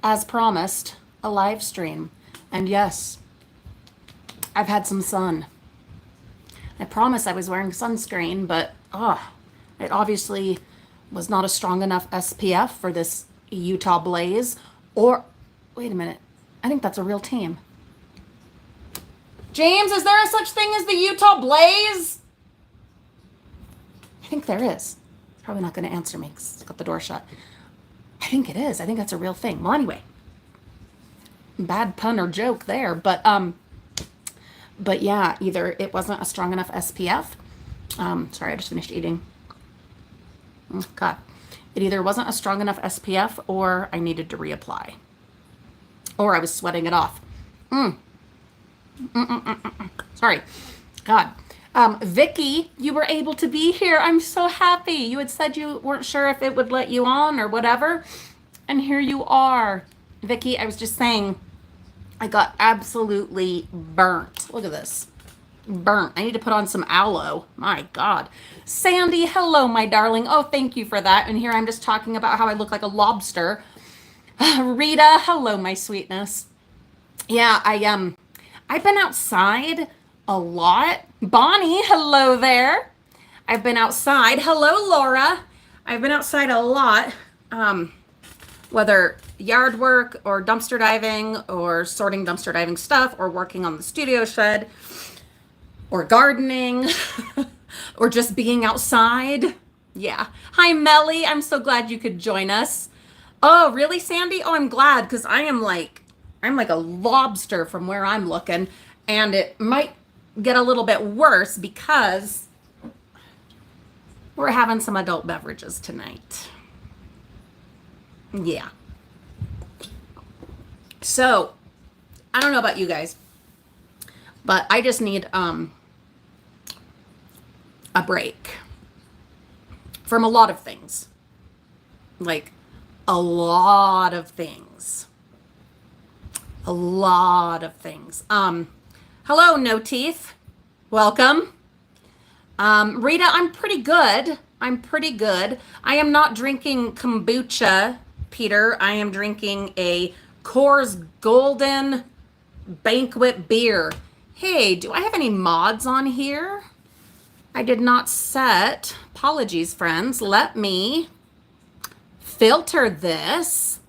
as promised, a live stream. And yes, I've had some sun. I promised I was wearing sunscreen, but it obviously was not a strong enough SPF for this Utah blaze. Or, wait a minute, I think that's a real team. James, is there a such thing as the Utah blaze? I think there is. He's probably not going to answer me because he's got the door shut. I think it is. I think that's a real thing. Well, anyway, bad pun or joke there, but yeah, either it wasn't a strong enough SPF. Sorry, I just finished eating. God, it either wasn't a strong enough SPF or I needed to reapply, or I was sweating it off. Sorry, God. Vicky, you were able to be here. I'm so happy. You had said you weren't sure if it would let you on or whatever, and here you are. Vicky, I was just saying, I got absolutely burnt. Look at this. Burnt. I need to put on some aloe. My God. Sandy, hello, my darling. Oh, thank you for that. And here I'm just talking about how I look like a lobster. Rita, hello, my sweetness. Yeah, I've been outside a lot. Bonnie, hello there. I've been outside. Hello, Laura. I've been outside a lot. Whether yard work or dumpster diving or sorting dumpster diving stuff or working on the studio shed or gardening or just being outside. Yeah. Hi, Melly. I'm so glad you could join us. Oh, really, Sandy? Oh, I'm glad because I'm like a lobster from where I'm looking, and it might get a little bit worse because we're having some adult beverages tonight. Yeah. So, I don't know about you guys, but I just need a break from a lot of things. Like a lot of things. A lot of things. Hello, No Teeth. Welcome. Rita, I'm pretty good. I am not drinking kombucha, Peter. I am drinking a Coors Golden Banquet beer. Hey, do I have any mods on here? I did not set. Apologies, friends. Let me filter this.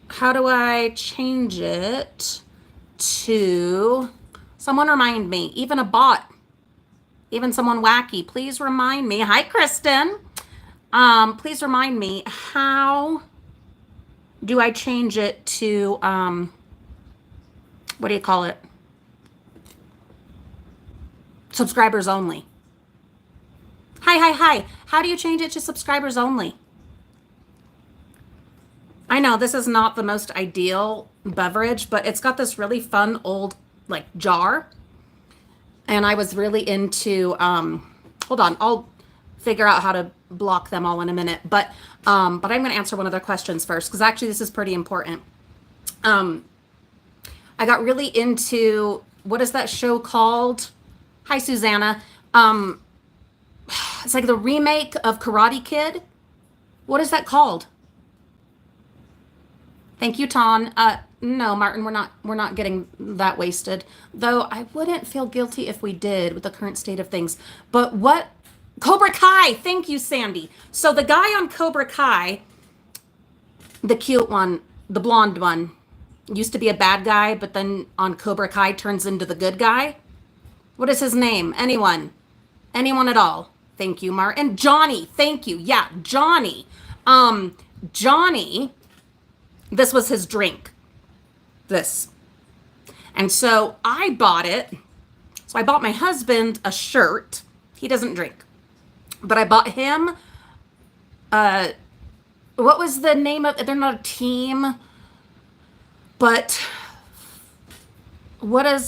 How do I change it to... Someone remind me. Even a bot. Even someone wacky. Please remind me. Hi, Kristen. Please remind me. How do I change it to... what do you call it? Subscribers only. Hi. How do you change it to subscribers only? I know this is not the most ideal beverage, but it's got this really fun old like jar. And I was really into, hold on, I'll figure out how to block them all in a minute. But I'm going to answer one of their questions first, because actually this is pretty important. I got really into, what is that show called? Hi, Susanna. It's like the remake of Karate Kid. What is that called? Thank you, Ton. No, Martin, we're not getting that wasted. Though I wouldn't feel guilty if we did with the current state of things. But what? Cobra Kai. Thank you, Sandy. So the guy on Cobra Kai, the cute one, the blonde one, used to be a bad guy, but then on Cobra Kai turns into the good guy. What is his name? Anyone? Anyone at all? Thank you, Martin. Johnny. Thank you. Yeah, Johnny. Johnny, this was his drink. This. And so I bought it. So I bought my husband a shirt. He doesn't drink. But I bought him, what was the name of it? They're not a team. But what are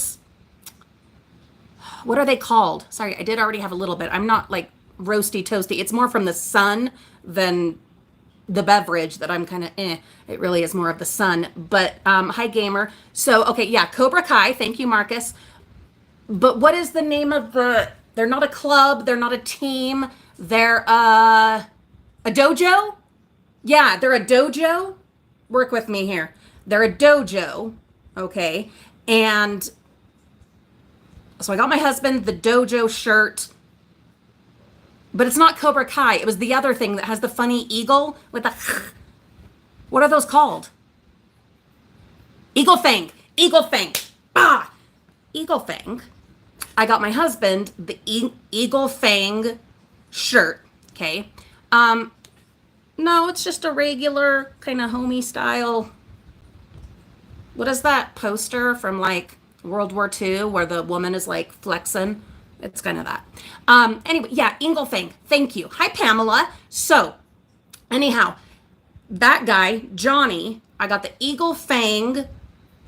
they called? Sorry, I did already have a little bit. I'm not like roasty toasty. It's more from the sun than the beverage that I'm kind of It really is more of the sun. But hi, gamer. So, okay, yeah, Cobra Kai. Thank you, Marcus. But what is the name of they're not a club. They're not a team. They're a dojo. Yeah, they're a dojo. Work with me here. They're a dojo, okay? And so I got my husband the dojo shirt, but it's not Cobra Kai. It was the other thing that has the funny eagle with the, what are those called? Eagle Fang. Eagle Fang. Ah! Eagle Fang. I got my husband the Eagle Fang shirt, okay? No, it's just a regular kind of homey style. What is that poster from like World War II where the woman is like flexing? It's kind of that. Anyway, yeah, Eagle Fang. Thank you. Hi, Pamela. So, anyhow, that guy, Johnny, I got the Eagle Fang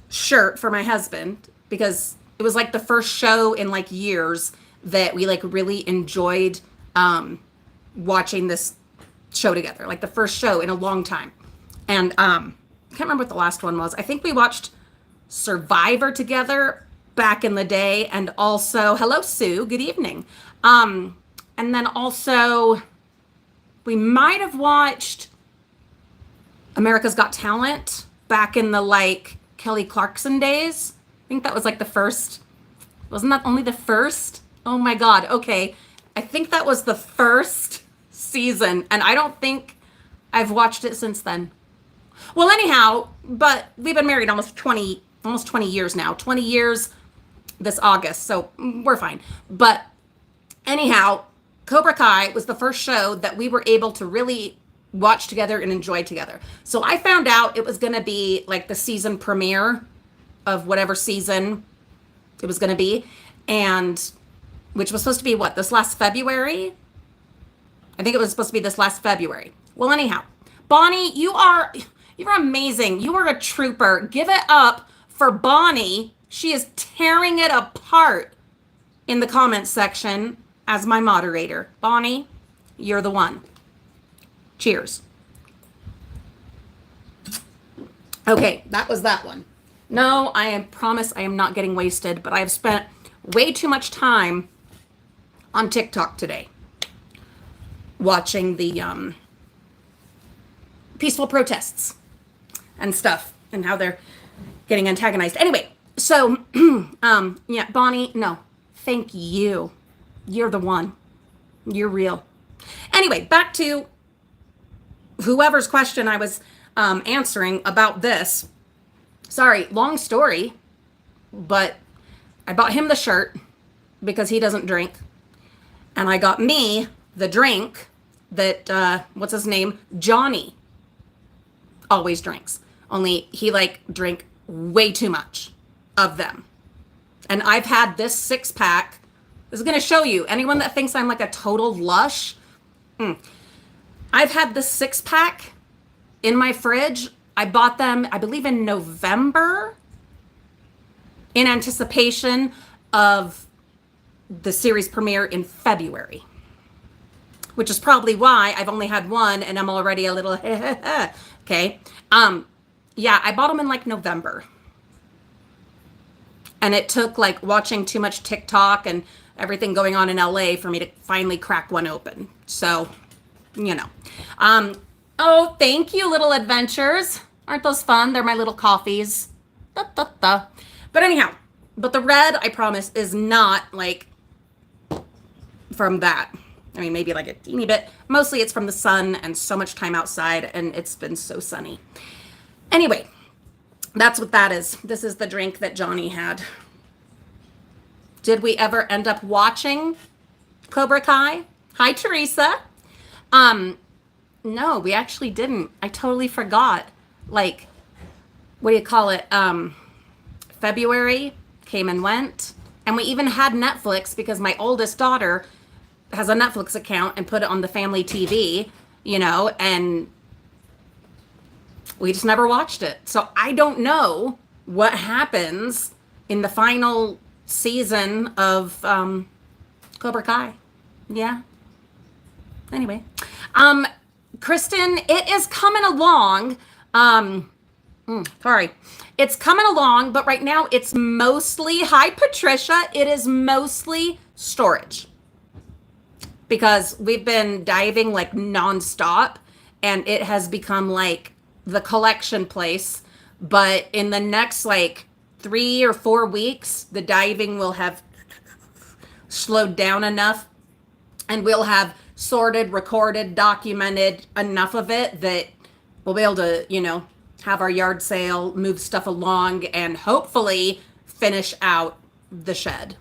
shirt for my husband because it was like the first show in like years that we like really enjoyed watching this show together, like the first show in a long time. And I can't remember what the last one was. I think we watched Survivor together back in the day, and also hello Sue, good evening. And then also we might have watched America's Got Talent back in the like Kelly Clarkson days. I think that was like the first. Wasn't that only the first? Oh my God. Okay. I think that was the first season, and I don't think I've watched it since then. Well, anyhow, but we've been married almost 20 years now. 20 years this August, so we're fine. But anyhow, Cobra Kai was the first show that we were able to really watch together and enjoy together. So I found out it was going to be like the season premiere of whatever season it was going to be, and which was supposed to be what, this last February? I think it was supposed to be this last February. Well, anyhow, Bonnie, you're amazing. You are a trooper. Give it up for Bonnie. She is tearing it apart in the comments section as my moderator. Bonnie, you're the one. Cheers. Okay, that was that one. No, I promise I am not getting wasted, but I have spent way too much time on TikTok today watching the peaceful protests and stuff and how they're getting antagonized. Anyway, so yeah, Bonnie, no, thank you. You're the one. You're real. Anyway, back to whoever's question I was answering about this. Sorry, long story, but I bought him the shirt because he doesn't drink. And I got me the drink that, what's his name? Johnny always drinks. Only he like drank way too much of them. And I've had this 6-pack. This is going to show you. Anyone that thinks I'm like a total lush. I've had this 6-pack in my fridge. I bought them, I believe, in November in anticipation of the series premiere in February, which is probably why I've only had one and I'm already a little okay. Yeah, I bought them in like November. And it took like watching too much TikTok and everything going on in LA for me to finally crack one open. So, you know. Oh, thank you, Little Adventures. Aren't those fun? They're my little coffees. Da, da, da. But anyhow, but the red, I promise, is not like from that. I mean, maybe like a teeny bit. Mostly it's from the sun and so much time outside, and it's been so sunny. Anyway, that's what that is. This is the drink that Johnny had. Did we ever end up watching Cobra Kai? Hi, Teresa. No, we actually didn't. I totally forgot. Like, what do you call it? February came and went. And we even had Netflix because my oldest daughter has a Netflix account and put it on the family TV, you know, and we just never watched it. So I don't know what happens in the final season of Cobra Kai. Yeah. Anyway. Kristen, it is coming along. Sorry. It's coming along, but right now it's mostly, hi Patricia, it is mostly storage. because we've been diving like nonstop and it has become like the collection place. But in the next like 3 or 4 weeks, the diving will have slowed down enough and we'll have sorted, recorded, documented enough of it that we'll be able to, have our yard sale, move stuff along, and hopefully finish out the shed.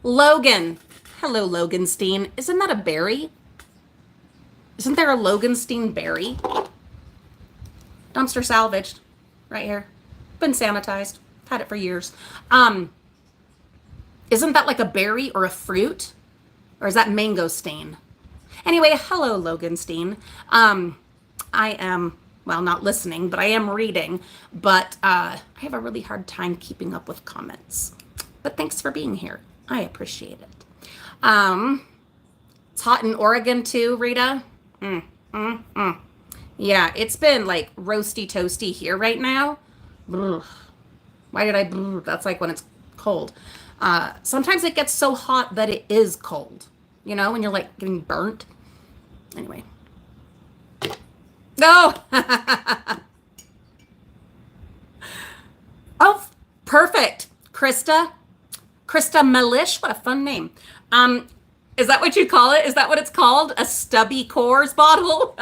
Logan. Hello, Loganstein. Isn't that a berry? Isn't there a Loganstein berry? Dumpster salvaged. Right here. Been sanitized. Had it for years. Isn't that like a berry or a fruit? Or is that mangosteen? Anyway, hello, Loganstein. I am, well, not listening, but I am reading. But I have a really hard time keeping up with comments. But thanks for being here. I appreciate it. It's hot in Oregon too, Rita. Yeah, it's been like roasty toasty here right now. Why did I? That's like when it's cold. Sometimes it gets so hot that it is cold. When you're like getting burnt. Anyway. No. Oh, perfect. Krista Melish. What a fun name. Is that what you call it? Is that what it's called? A stubby Coors bottle?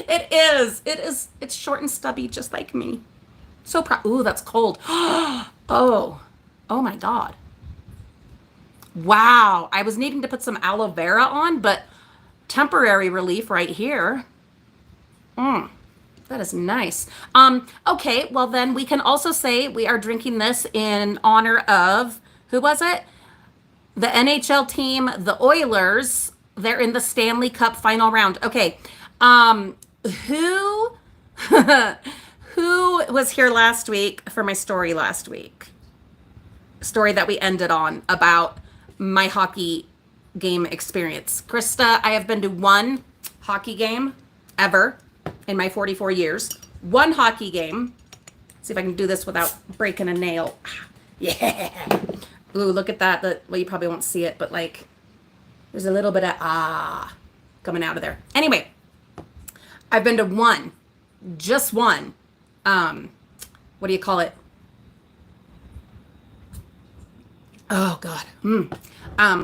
It is. It's short and stubby, just like me. So proud. Ooh, that's cold. Oh my God. Wow. I was needing to put some aloe vera on, but temporary relief right here. That is nice. Okay, well then we can also say we are drinking this in honor of, who was it? The NHL team, the Oilers. They're in the Stanley Cup final round. Okay. Who was here last week for my story last week? Story that we ended on about my hockey game experience. Krista, I have been to one hockey game ever in my 44 years. One hockey game. See if I can do this without breaking a nail. Yeah. Ooh, look at that. Well, you probably won't see it, but like there's a little bit of coming out of there. Anyway, I've been to one, just one. What do you call it? Oh God.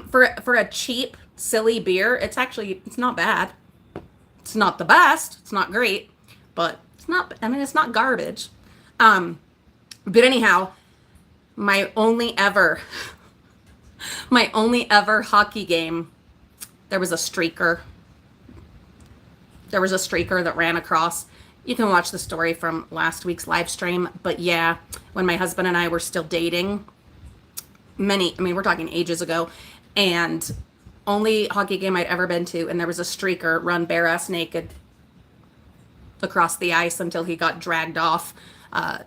For a cheap, silly beer, it's not bad. It's not the best. It's not great, but it's not garbage. But anyhow, my only ever hockey game, there was a streaker that ran across. You can watch the story from last week's live stream. But yeah, when my husband and I were still dating, we're talking ages ago, and only hockey game I'd ever been to, and there was a streaker run bare ass naked across the ice until he got dragged off. And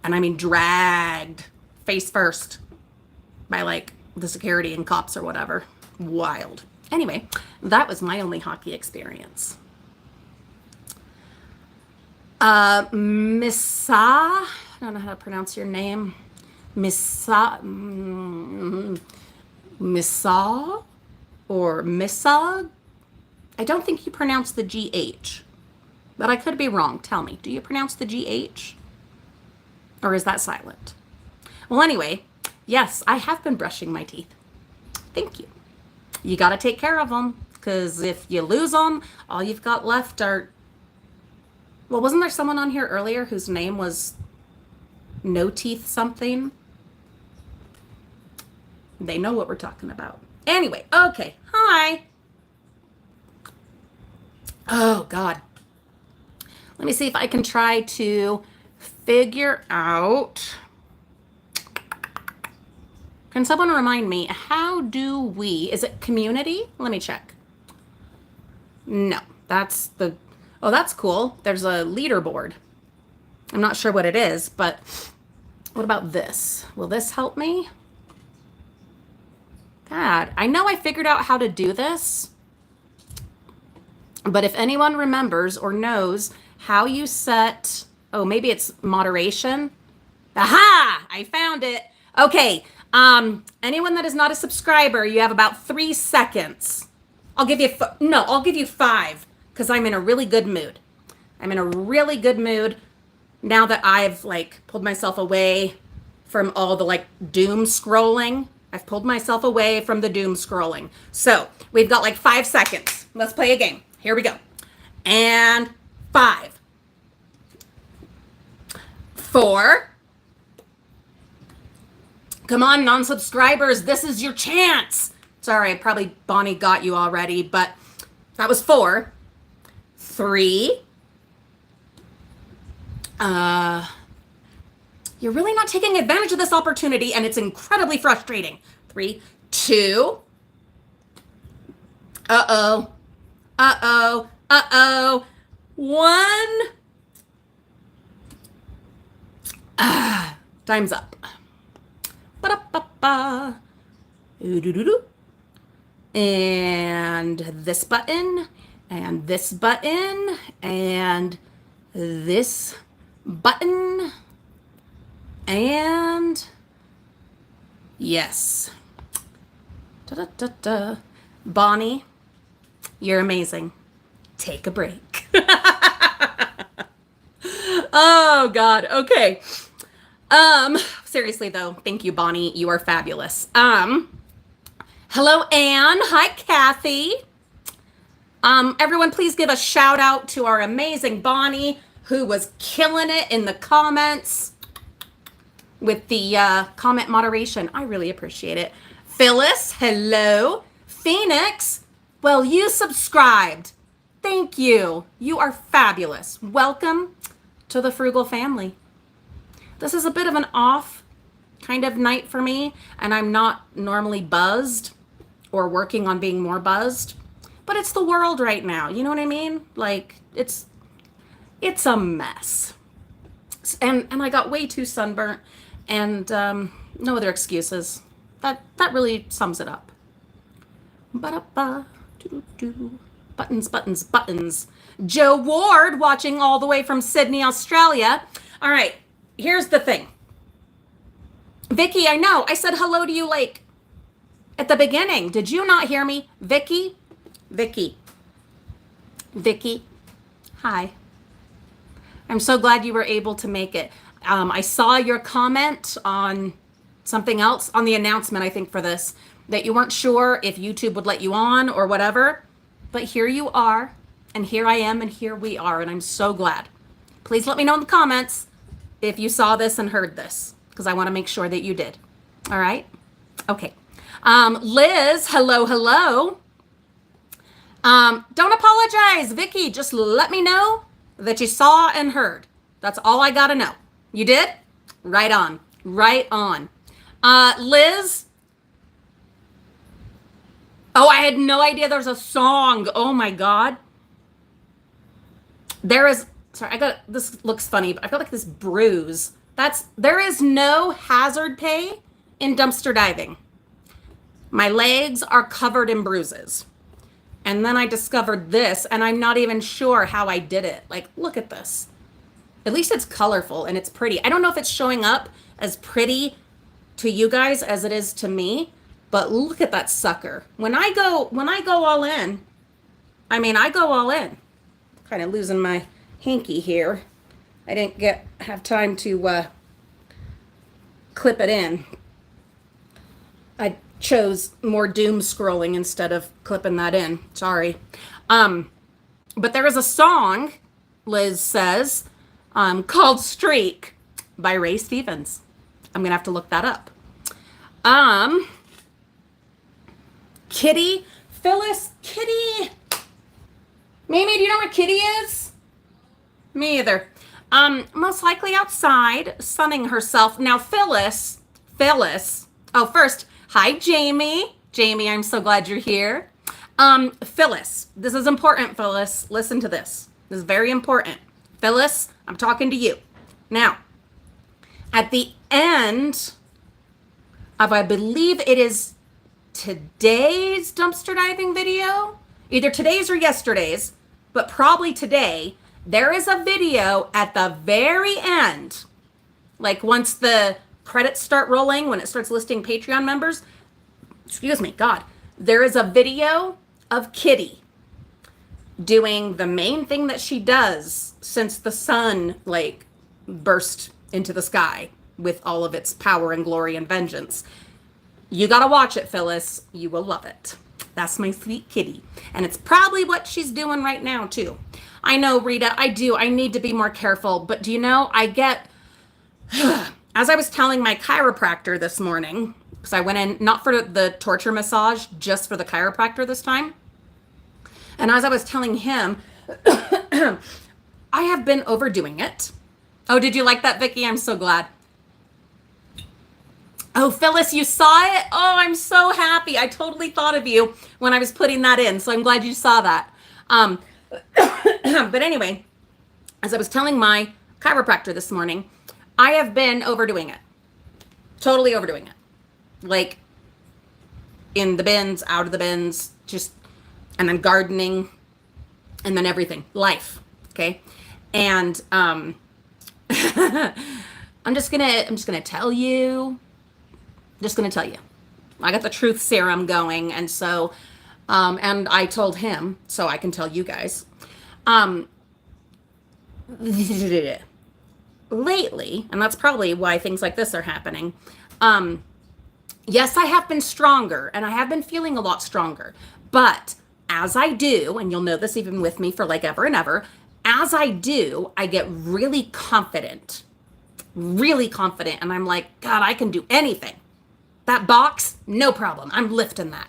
I mean dragged face first by like the security and cops or whatever. Wild. Anyway, that was my only hockey experience. Missa, I don't know how to pronounce your name. Missa or Missa? I don't think you pronounce the GH, but I could be wrong. Tell me, do you pronounce the GH? Or is that silent? Well, anyway, yes, I have been brushing my teeth. Thank you. You got to take care of them, because if you lose them, all you've got left are... Well, wasn't there someone on here earlier whose name was No Teeth something? They know what we're talking about. Anyway, okay. Hi. Oh, God. Let me see if I can try to figure out... Can someone remind me, how do we... Is it community? Let me check. No, that's the... Oh, that's cool. There's a leaderboard. I'm not sure what it is, but what about this? Will this help me? God, I know I figured out how to do this, but if anyone remembers or knows how you set, maybe it's moderation. Aha! I found it. Okay. Anyone that is not a subscriber, you have about 3 seconds. I'll give you 5 because I'm in a really good mood. I'm in a really good mood now that I've like pulled myself away from all the like doom scrolling. I've pulled myself away from the doom scrolling. So we've got like 5 seconds. Let's play a game. Here we go. And 5, 4. Come on, non-subscribers. This is your chance. Sorry, probably Bonnie got you already, but that was 4, 3. You're really not taking advantage of this opportunity, and it's incredibly frustrating. 3, 2. Uh-oh. 1. Time's up. Ba-da-ba-ba. Ooh-doo-doo-doo. And this button, and this button, and this button, and yes. Da-da-da-da. Bonnie, you're amazing. Take a break. Oh, God. Okay. Seriously, though, thank you, Bonnie. You are fabulous. Hello, Anne. Hi, Kathy. Everyone, please give a shout out to our amazing Bonnie, who was killing it in the comments with the comment moderation. I really appreciate it. Phyllis, hello. Phoenix, well, you subscribed. Thank you. You are fabulous. Welcome to the Frugal Family. This is a bit of an off kind of night for me, and I'm not normally buzzed or working on being more buzzed, but it's the world right now. You know what I mean? Like, it's a mess. And I got way too sunburnt, and no other excuses. That really sums it up. Ba-da-ba, doo-doo-doo. Buttons, buttons, buttons. Joe Ward watching all the way from Sydney, Australia. All right, here's the thing. Vicky, I know. I said hello to you like at the beginning. Did you not hear me? Vicky? Vicky. Vicky. Hi. I'm so glad you were able to make it. I saw your comment on something else, on the announcement, I think, for this, that you weren't sure if YouTube would let you on or whatever. But here you are, and here I am, and here we are, and I'm so glad. Please let me know in the comments if you saw this and heard this, because I want to make sure that you did. All right? Okay. Liz, hello, hello. Don't apologize, Vicky. Just let me know that you saw and heard. That's all I got to know. You did? Right on. Right on. Liz. Oh, I had no idea there's a song. Oh my God. This looks funny, but I got like this bruise. There is no hazard pay in dumpster diving. My legs are covered in bruises. And then I discovered this, and I'm not even sure how I did it. Like, look at this. At least it's colorful and it's pretty. I don't know if it's showing up as pretty to you guys as it is to me, but look at that sucker. When I go all in, I go all in. Kind of losing my hanky here. I didn't have time to clip it in. I chose more doom scrolling instead of clipping that in. Sorry. But there is a song, Liz says, called Streak by Ray Stevens. I'm going to have to look that up. Kitty, Phyllis, Kitty. Mimi, do you know where Kitty is? Me either. Most likely outside, sunning herself. Now, Phyllis. Oh, first, hi, Jamie. Jamie, I'm so glad you're here. Phyllis, this is important, Phyllis. Listen to this. This is very important. Phyllis, I'm talking to you. Now, at the end of, I believe it is today's dumpster diving video, either today's or yesterday's, but probably today, there is a video at the very end, like once the credits start rolling, when it starts listing Patreon members, excuse me, God, there is a video of Kitty doing the main thing that she does since the sun like burst into the sky with all of its power and glory and vengeance. You gotta watch it, Phyllis. You will love it. That's my sweet kitty. And it's probably what she's doing right now too. I know, Rita, I need to be more careful, but do you know, I get, as I was telling my chiropractor this morning, because I went in not for the torture massage, just for the chiropractor this time. And as I was telling him, I have been overdoing it. Oh, did you like that, Vicki? I'm so glad. Oh, Phyllis, you saw it? Oh, I'm so happy. I totally thought of you when I was putting that in, so I'm glad you saw that. But anyway, as I was telling my chiropractor this morning, I have been overdoing it. Totally overdoing it. Like, in the bins, out of the bins, just, and then gardening, and then everything. Life, okay? And I'm just gonna tell you. Just gonna tell you, I got the truth serum going, and so, and I told him, so I can tell you guys. Lately, and that's probably why things like this are happening. Yes, I have been stronger, and I have been feeling a lot stronger. But as I do, and you'll know this even with me for like ever and ever, as I do, I get really confident, and I'm like, God, I can do anything. That box, no problem. I'm lifting that.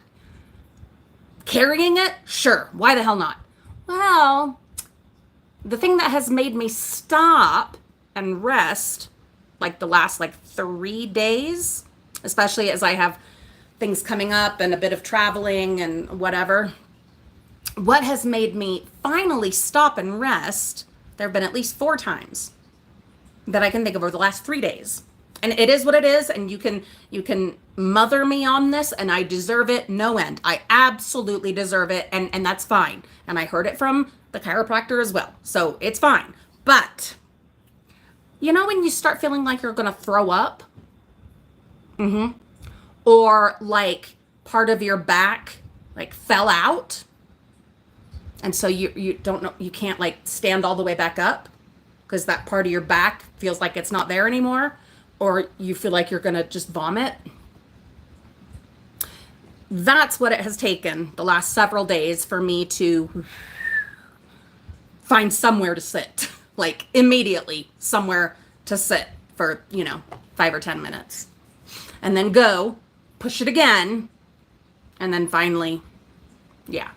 Carrying it? Sure. Why the hell not? Well, the thing that has made me stop and rest, like the last 3 days, especially as I have things coming up and a bit of traveling and whatever, what has made me finally stop and rest, there have been at least 4 times that I can think of over the last 3 days. And it is what it is, and you can mother me on this, and I deserve it no end. I absolutely deserve it, and that's fine. And I heard it from the chiropractor as well, so it's fine. But you know when you start feeling like you're gonna throw up? Or like part of your back like fell out, and so you don't know, you can't like stand all the way back up because that part of your back feels like it's not there anymore. Or you feel like you're gonna just vomit. That's what it has taken the last several days for me to find somewhere to sit, like immediately somewhere to sit for, 5 or 10 minutes, and then go push it again. And then finally, yeah.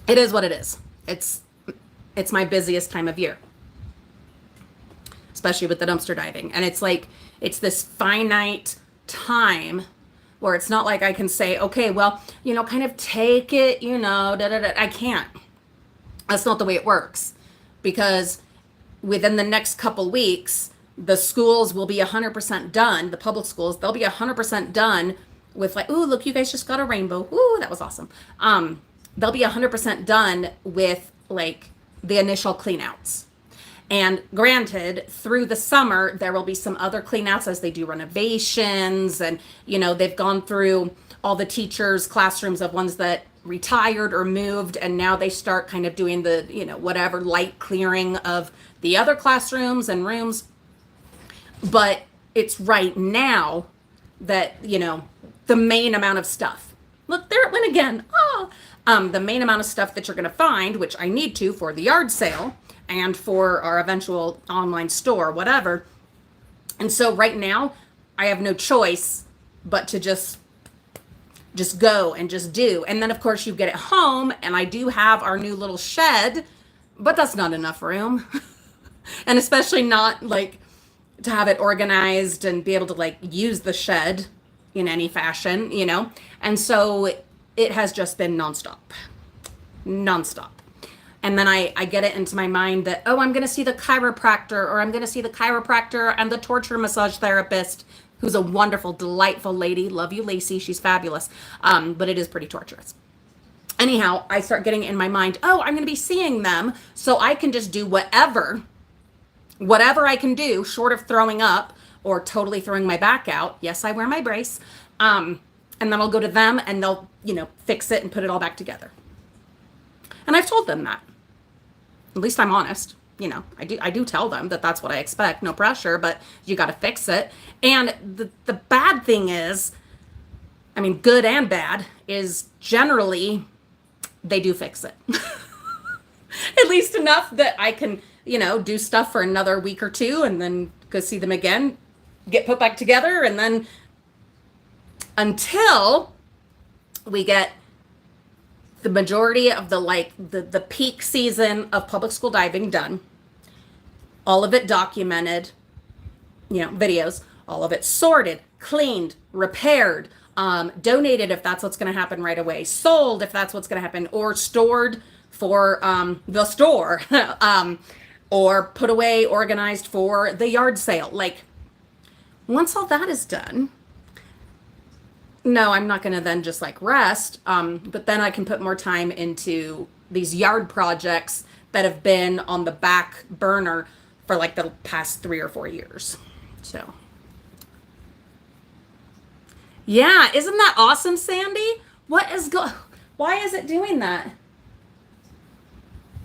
It is what it is. It's my busiest time of year, especially with the dumpster diving. And it's like, it's this finite time where it's not like I can say, okay, well, kind of take it, I can't. That's not the way it works, because within the next couple weeks, the schools will be 100% done. The public schools, they'll be 100% done with like, ooh, look, you guys just got a rainbow. Ooh, that was awesome. They'll be 100% done with like the initial cleanouts. And granted, through the summer, there will be some other cleanouts as they do renovations. And, they've gone through all the teachers' classrooms of ones that retired or moved. And now they start kind of doing the, whatever light clearing of the other classrooms and rooms. But it's right now that, the main amount of stuff. Look, there it went again. The main amount of stuff that you're going to find, which I need to for the yard sale and for our eventual online store, whatever. And so right now, I have no choice but to just go and just do. And then, of course, you get it home, and I do have our new little shed, but that's not enough room. And especially not, like, to have it organized and be able to, like, use the shed in any fashion, And so it has just been nonstop. And then I get it into my mind that, I'm going to see the chiropractor, or I'm going to see the chiropractor and the torture massage therapist, who's a wonderful, delightful lady. Love you, Lacey. She's fabulous. But it is pretty torturous. Anyhow, I start getting in my mind, I'm going to be seeing them, so I can just do whatever whatever I can do short of throwing up or totally throwing my back out. Yes, I wear my brace. And then I'll go to them and they'll, fix it and put it all back together. And I've told them that. At least I'm honest. I do tell them that that's what I expect. No pressure, but you got to fix it. And the bad thing is, I mean, good and bad, is generally they do fix it. At least enough that I can, do stuff for another week or two and then go see them again, get put back together, and then until we get the majority of the peak season of public school diving done, all of it documented, videos, all of it sorted, cleaned, repaired, donated if that's what's going to happen right away, sold if that's what's going to happen, or stored for the store, or put away, organized for the yard sale. Once all that is done, no, I'm not going to then just rest. But then I can put more time into these yard projects that have been on the back burner for the past 3 or 4 years. So, yeah, isn't that awesome, Sandy? Why is it doing that?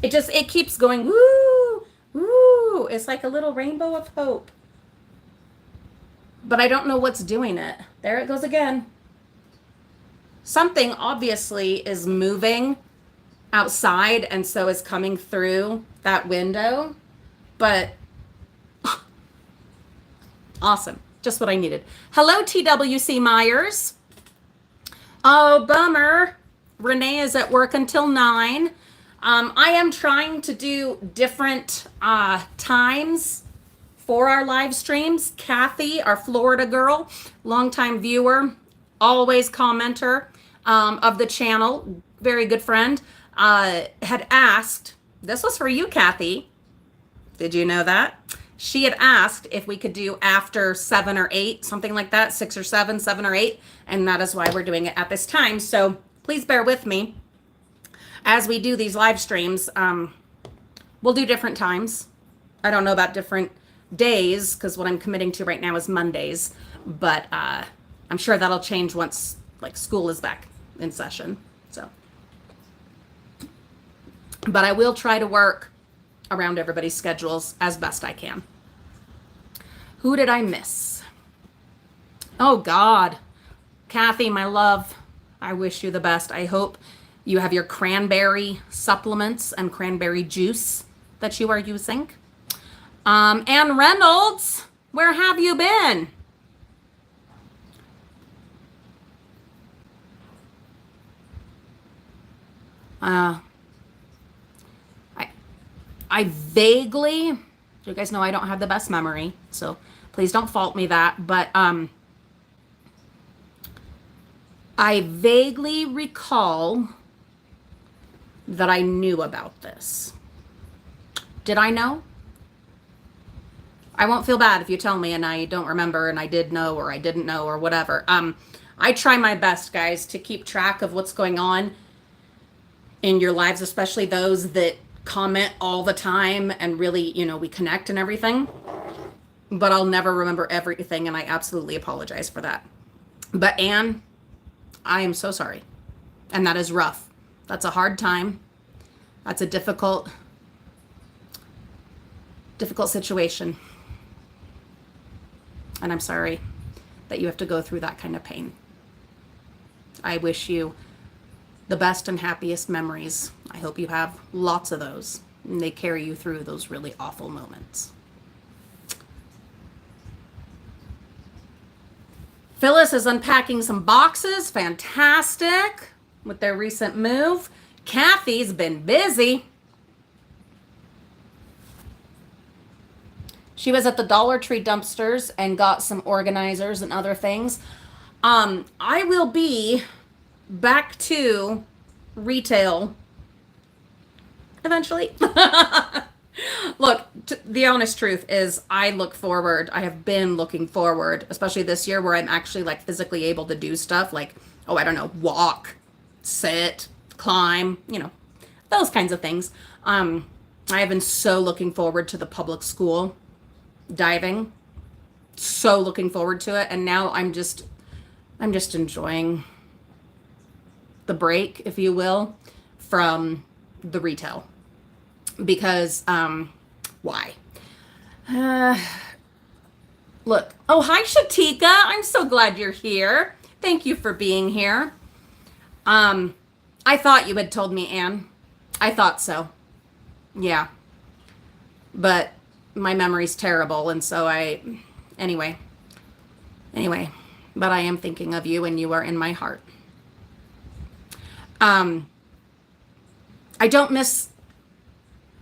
It keeps going, woo, woo. It's like a little rainbow of hope. But I don't know what's doing it. There it goes again. Something obviously is moving outside and so is coming through that window. But awesome. Just what I needed. Hello, TWC Myers. Oh, bummer. Renee is at work until 9. I am trying to do different times for our live streams. Kathy, our Florida girl, longtime viewer, always commenter of the channel, very good friend, had asked, this was for you, Kathy. Did you know that? She had asked if we could do after 7 or 8, something like that, 6 or 7, 7 or 8, and that is why we're doing it at this time. So please bear with me as we do these live streams. We'll do different times. I don't know about different days because what I'm committing to right now is Mondays, but I'm sure that'll change once school is back in session. So, but I will try to work around everybody's schedules as best I can. Who did I miss? Oh God, Kathy, my love, I wish you the best. I hope you have your cranberry supplements and cranberry juice that you are using. Ann Reynolds, where have you been? I vaguely, you guys know I don't have the best memory, so please don't fault me that, but I vaguely recall that I knew about this. Did I know? I won't feel bad if you tell me and I don't remember and I did know or I didn't know or whatever. I try my best, guys, to keep track of what's going on in your lives, especially those that comment all the time and really, we connect and everything. But I'll never remember everything, and I absolutely apologize for that. But Anne, I am so sorry. And that is rough. That's a hard time. That's a difficult situation. And I'm sorry that you have to go through that kind of pain. I wish you the best and happiest memories. I hope you have lots of those, and they carry you through those really awful moments. Phyllis is unpacking some boxes. Fantastic. With their recent move. Kathy's been busy. She was at the Dollar Tree dumpsters and got some organizers and other things. I will be back to retail eventually. Look, the honest truth is I have been looking forward, especially this year where I'm actually physically able to do stuff walk, sit, climb, those kinds of things. I have been so looking forward to the public school diving. So looking forward to it. And now I'm just enjoying the break, if you will, from the retail. Because, why? Look. Oh, hi, Shatika. I'm so glad you're here. Thank you for being here. I thought you had told me, Anne. I thought so. Yeah. But my memory's terrible, and so anyway. But I am thinking of you, and you are in my heart. I don't miss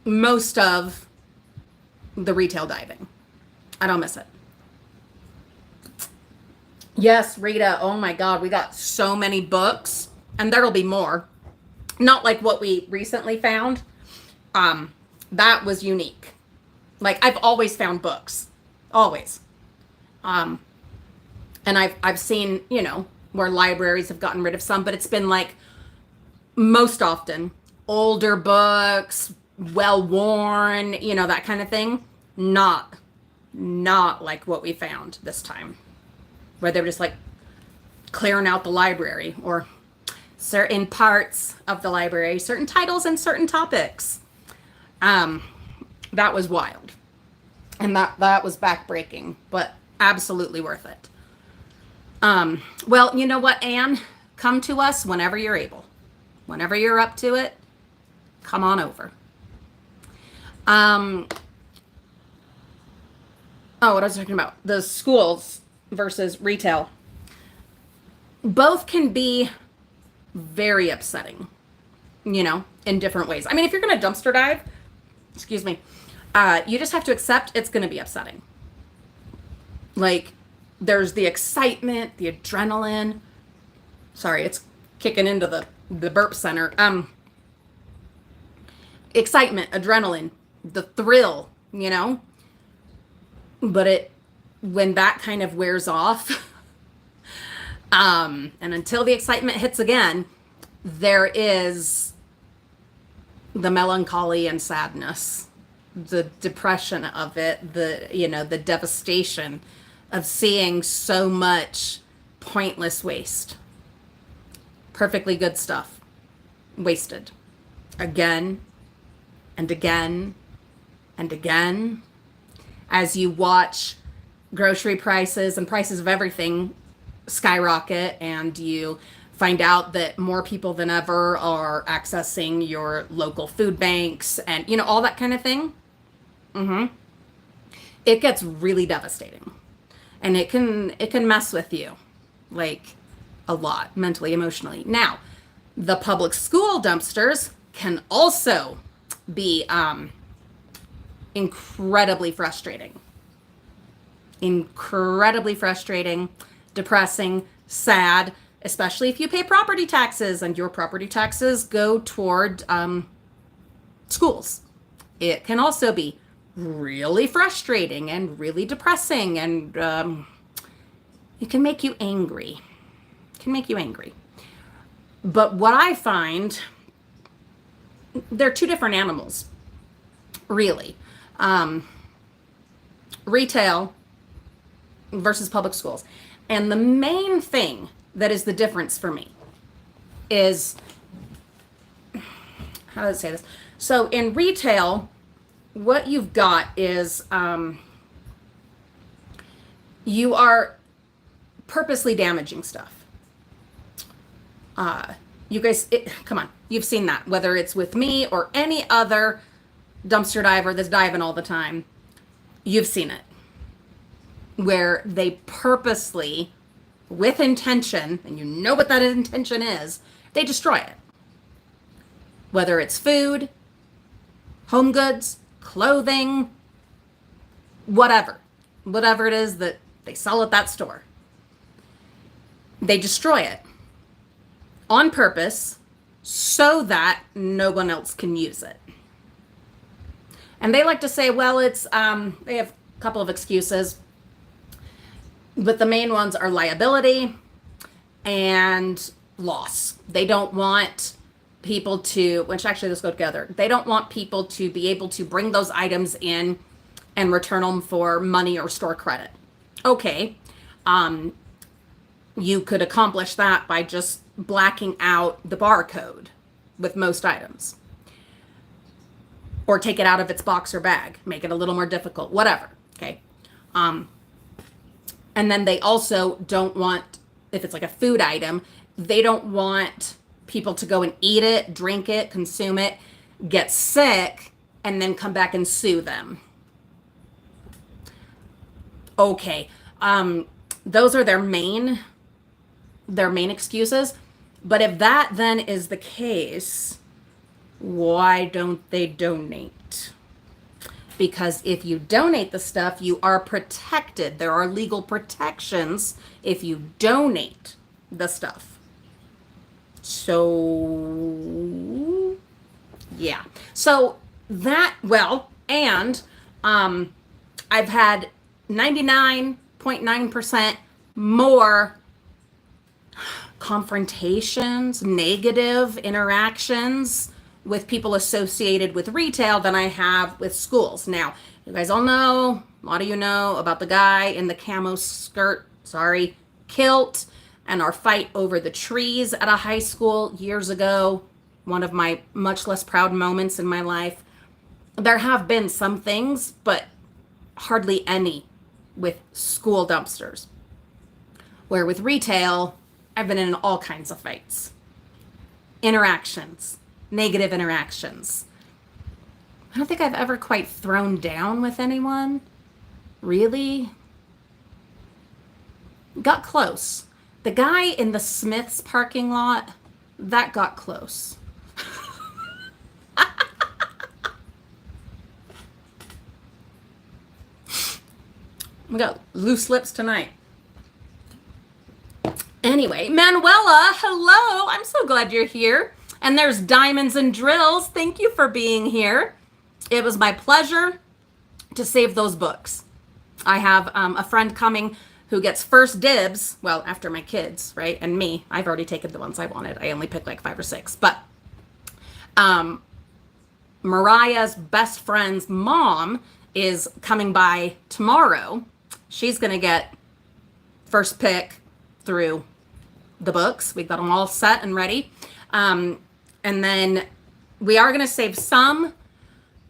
most of the retail diving. I don't miss it. Yes, Rita. Oh my God, we got so many books, and there'll be more. Not like what we recently found. That was unique. Like, I've always found books, always. And I've seen, where libraries have gotten rid of some, but it's been like most often older books, well worn, that kind of thing. Not like what we found this time, where they were just like clearing out the library, or certain parts of the library, certain titles and certain topics. That was wild. And that was backbreaking, but absolutely worth it. Well, you know what, Anne? Come to us whenever you're able. Whenever you're up to it, come on over. Oh, what I was talking about. The schools versus retail. Both can be very upsetting, in different ways. I mean, if you're going to dumpster dive, excuse me, you just have to accept it's going to be upsetting. Like, there's the excitement, the adrenaline. Sorry, it's kicking into the burp center. Excitement, adrenaline, the thrill, But when that kind of wears off, and until the excitement hits again, there is the melancholy and sadness, the depression of it, the devastation of seeing so much pointless waste. Perfectly good stuff wasted again and again and again, as you watch grocery prices and prices of everything skyrocket, and you find out that more people than ever are accessing your local food banks and all that kind of thing. It gets really devastating, and it can mess with you like a lot, mentally, emotionally. Now, the public school dumpsters can also be incredibly frustrating, depressing, sad, especially if you pay property taxes and your property taxes go toward schools. It can also be really frustrating and really depressing, and it can make you angry. But what I find, they're two different animals, really. Retail versus public schools. And the main thing that is the difference for me is, how do I say this? So in retail, what you've got is you are purposely damaging stuff. You guys, come on, you've seen that, whether it's with me or any other dumpster diver that's diving all the time. You've seen it, where they purposely, with intention, and you know what that intention is, they destroy it. Whether it's food, home goods, clothing, whatever it is that they sell at that store. They destroy it on purpose so that no one else can use it. And they like to say, well, it's, they have a couple of excuses, but the main ones are liability and loss. They don't want people to, which actually let's go together. They don't want people to be able to bring those items in and return them for money or store credit. Okay. You could accomplish that by just blacking out the barcode with most items. Or take it out of its box or bag, make it a little more difficult, whatever, okay? And then they also don't want, if it's like a food item, they don't want people to go and eat it, drink it, consume it, get sick, and then come back and sue them. Okay, those are their main excuses. But if that then is the case, why don't they donate? Because if you donate the stuff, you are protected. There are legal protections if you donate the stuff. So, yeah. So that, well, and I've had 99.9% more confrontations, negative interactions with people associated with retail than I have with schools. Now, you guys all know, a lot of you know about the guy in the camo kilt, and our fight over the trees at a high school years ago. One of my much less proud moments in my life. There have been some things, but hardly any with school dumpsters. Where with retail, I've been in all kinds of fights. Interactions, negative interactions. I don't think I've ever quite thrown down with anyone. Really? Got close. The guy in the Smith's parking lot, that got close. We got loose lips tonight. Anyway, Manuela, hello. I'm so glad you're here. And there's Diamonds and Drills. Thank you for being here. It was my pleasure to save those books. I have a friend coming who gets first dibs, well, after my kids, right? And me. I've already taken the ones I wanted. I only picked like 5 or 6. But Mariah's best friend's mom is coming by tomorrow. She's going to get first pick through the books. We've got them all set and ready. And then we are going to save some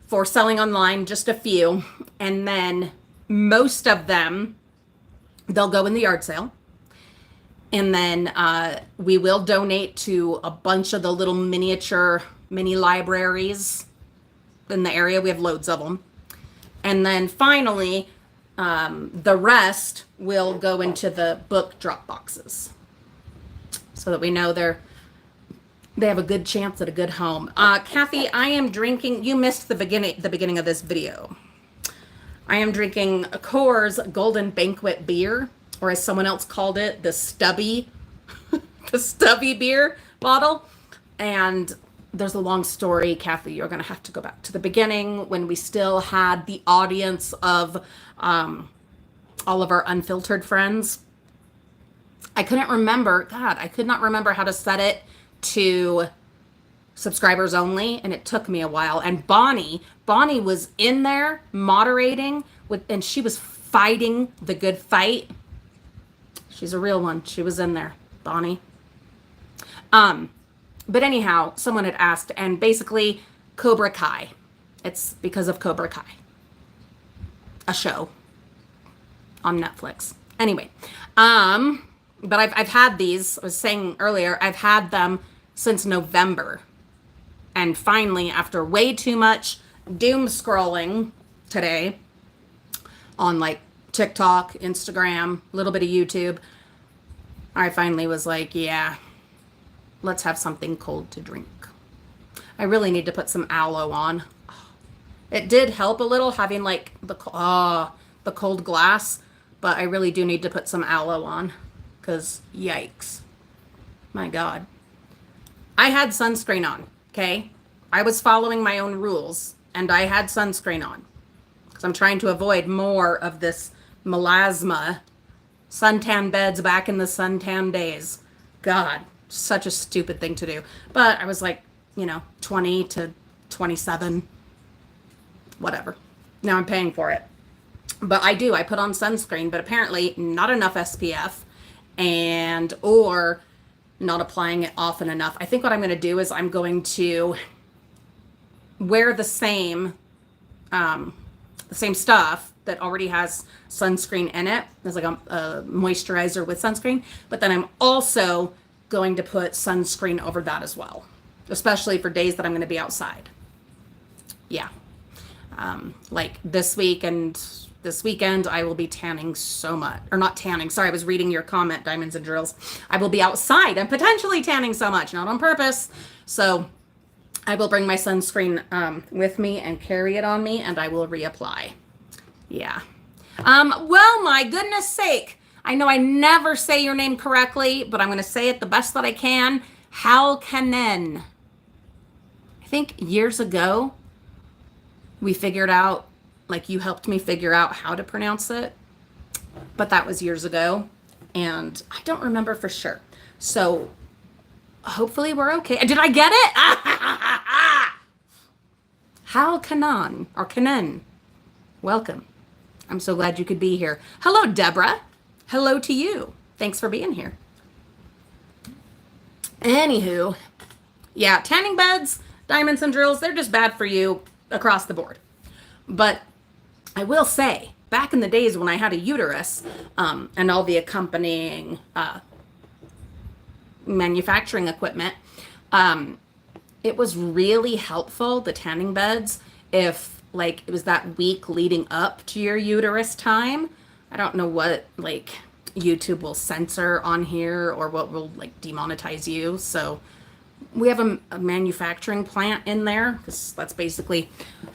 for selling online, just a few. And then most of them, they'll go in the yard sale. And then we will donate to a bunch of the little miniature mini libraries in the area. We have loads of them. And then finally, the rest will go into the book drop boxes so that we know they have a good chance at a good home. Kathy, I am drinking, you missed the beginning of this video. I am drinking a Coors Golden Banquet beer, or as someone else called it, the stubby beer bottle. And there's a long story, Kathy. You're going to have to go back to the beginning when we still had the audience of all of our unfiltered friends. I could not remember how to set it to subscribers only, and it took me a while. And Bonnie was in there moderating and she was fighting the good fight. She's a real one. She was in there, Bonnie. But anyhow, someone had asked, and basically Cobra Kai. It's because of Cobra Kai, a show on Netflix. Anyway, but I've had these, I was saying earlier, I've had them since November. And finally, after way too much doom scrolling today on like TikTok, Instagram, a little bit of YouTube, I finally was like, yeah, let's have something cold to drink. I really need to put some aloe on. It did help a little having like the cold glass, but I really do need to put some aloe on because yikes. My God. I had sunscreen on, okay? I was following my own rules and I had sunscreen on because I'm trying to avoid more of this melasma. Suntan beds back in the suntan days. God, such a stupid thing to do. But I was like, 20 to 27. Whatever. Now I'm paying for it. But I put on sunscreen, but apparently not enough SPF and or not applying it often enough. I think what I'm going to do is I'm going to wear the same stuff that already has sunscreen in it. There's like a moisturizer with sunscreen, but then I'm also going to put sunscreen over that as well, especially for days that I'm going to be outside. Yeah. Like this week and this weekend, I will be tanning so much. Or not tanning. Sorry, I was reading your comment, Diamonds and Drills. I will be outside and potentially tanning so much, not on purpose. So I will bring my sunscreen with me and carry it on me, and I will reapply. Yeah. Well, my goodness sake. I know I never say your name correctly, but I'm going to say it the best that I can. Halkanen. I think years ago, we figured out, like you helped me figure out how to pronounce it, but that was years ago, and I don't remember for sure. So hopefully we're okay. Did I get it? Hal Kanan, or Kanen. Welcome. I'm so glad you could be here. Hello, Deborah. Hello to you. Thanks for being here. Anywho, yeah, tanning beds, Diamonds and Drills, they're just bad for you across the board. But I will say, back in the days when I had a uterus and all the accompanying manufacturing equipment, it was really helpful, the tanning beds, if like it was that week leading up to your uterus time. I don't know what like YouTube will censor on here or what will like demonetize you. So we have a manufacturing plant in there because that's basically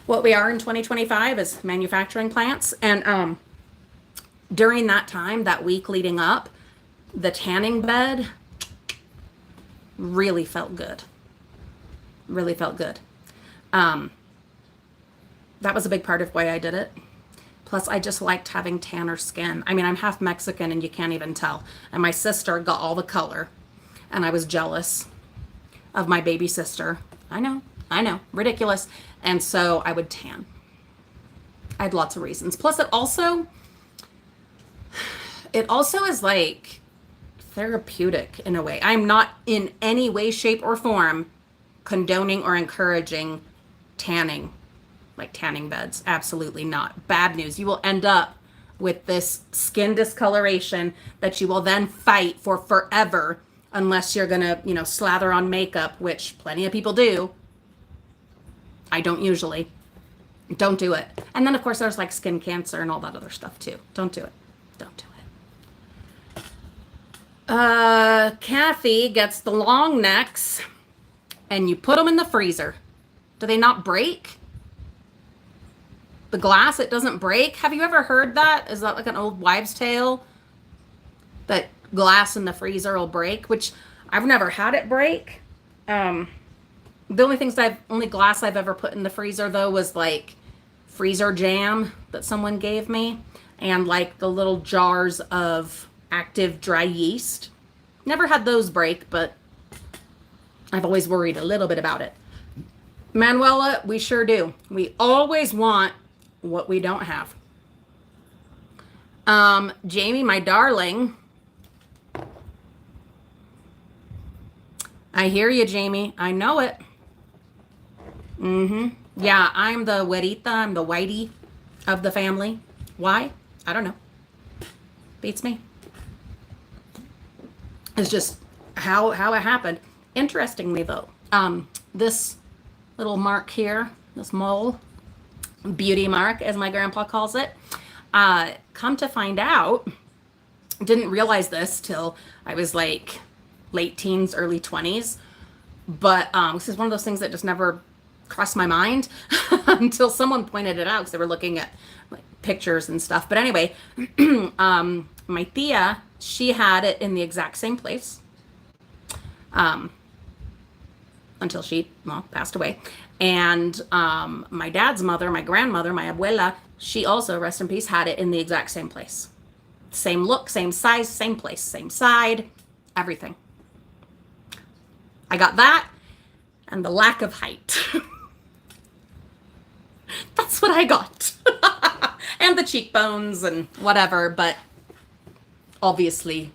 what we are in 2025 is manufacturing plants. And during that time, that week leading up, the tanning bed really felt good. Really felt good. That was a big part of why I did it. Plus, I just liked having tanner skin. I mean, I'm half Mexican and you can't even tell. And my sister got all the color. And I was jealous of my baby sister. I know, ridiculous. And so I would tan. I had lots of reasons. Plus, it also is like therapeutic in a way. I'm not in any way, shape, or form condoning or encouraging tanning. Like tanning beds. Absolutely not. Bad news. You will end up with this skin discoloration that you will then fight for forever unless you're going to, slather on makeup, which plenty of people do. I don't usually. Don't do it. And then, of course, there's like skin cancer and all that other stuff too. Don't do it. Don't do it. Kathy gets the long necks and you put them in the freezer. Do they not break? The glass, it doesn't break. Have you ever heard that? Is that like an old wives' tale? That glass in the freezer will break, which I've never had it break. The only glass I've ever put in the freezer though was like freezer jam that someone gave me and like the little jars of active dry yeast. Never had those break, but I've always worried a little bit about it. Manuela, we sure do. We always want what we don't have. Jamie, my darling. I hear you, Jamie. I know it. Yeah, I'm the güerita. I'm the whitey of the family. Why? I don't know. Beats me. It's just how it happened. Interestingly, though, this little mark here, this mole, beauty mark, as my grandpa calls it, come to find out, didn't realize this till I was like late teens, early 20s. But this is one of those things that just never crossed my mind until someone pointed it out because they were looking at like pictures and stuff. But anyway, my tia, she had it in the exact same place until she passed away. And my dad's mother, my grandmother, my abuela, she also, rest in peace, had it in the exact same place. Same look, same size, same place, same side, everything. I got that and the lack of height. That's what I got. and the cheekbones and whatever, but obviously,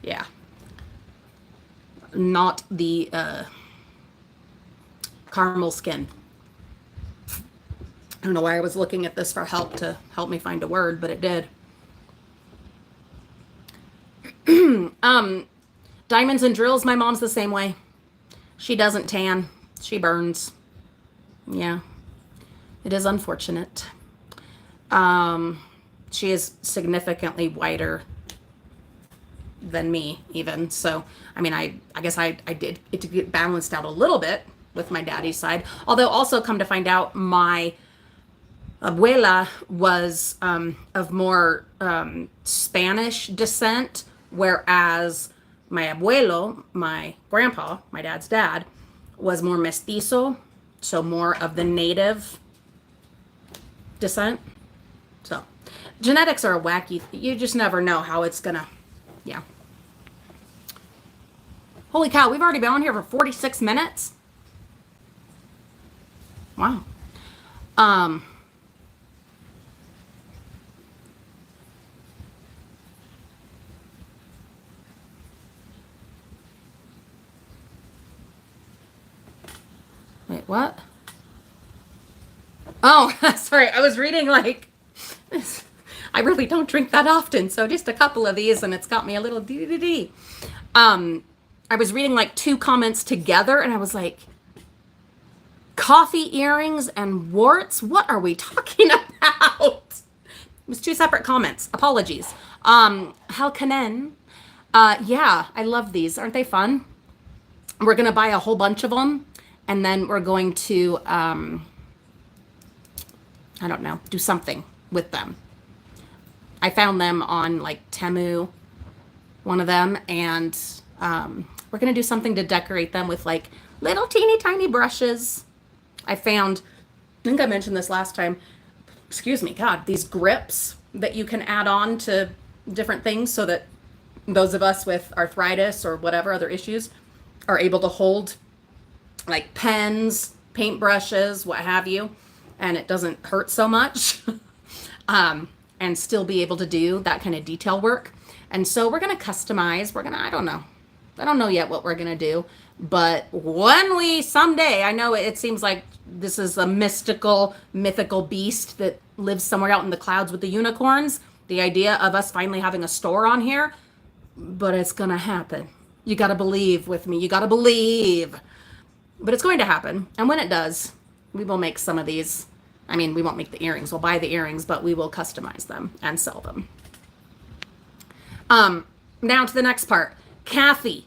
yeah, not the caramel skin. I don't know why I was looking at this for help to help me find a word, but it did. Diamonds and drills, my mom's the same way. She doesn't tan. She burns. Yeah. It is unfortunate. She is significantly whiter than me even. So, I mean, I guess I did it to get balanced out a little bit with my daddy's side. Although also come to find out my abuela was of more Spanish descent, whereas my abuelo, my grandpa, my dad's dad, was more mestizo, so more of the native descent. So genetics are a wacky, you just never know how it's gonna, yeah. Holy cow, we've already been on here for 46 minutes. Wow. Wait, what? Oh, sorry. I was reading like, I really don't drink that often. So just a couple of these and it's got me a little dee. I was reading like 2 comments together and I was like, coffee earrings and warts? What are we talking about? It was 2 separate comments. Apologies. Halkanen. Yeah, I love these. Aren't they fun? We're going to buy a whole bunch of them. And then we're going to, I don't know, do something with them. I found them on like Temu, one of them, and we're going to do something to decorate them with like little teeny tiny brushes. I found, I think I mentioned this last time, excuse me, God, these grips that you can add on to different things so that those of us with arthritis or whatever other issues are able to hold like pens, paint brushes, what have you, and it doesn't hurt so much, and still be able to do that kind of detail work. And so we're going to customize. I don't know yet what we're going to do, but when we someday, I know it seems like this is a mythical beast that lives somewhere out in the clouds with the unicorns, the idea of us finally having a store on here, but it's going to happen. You got to believe with me. You got to believe. But it's going to happen. And when it does, we will make some of these. I mean, we won't make the earrings. We'll buy the earrings, but we will customize them and sell them. Now to the next part. Kathy.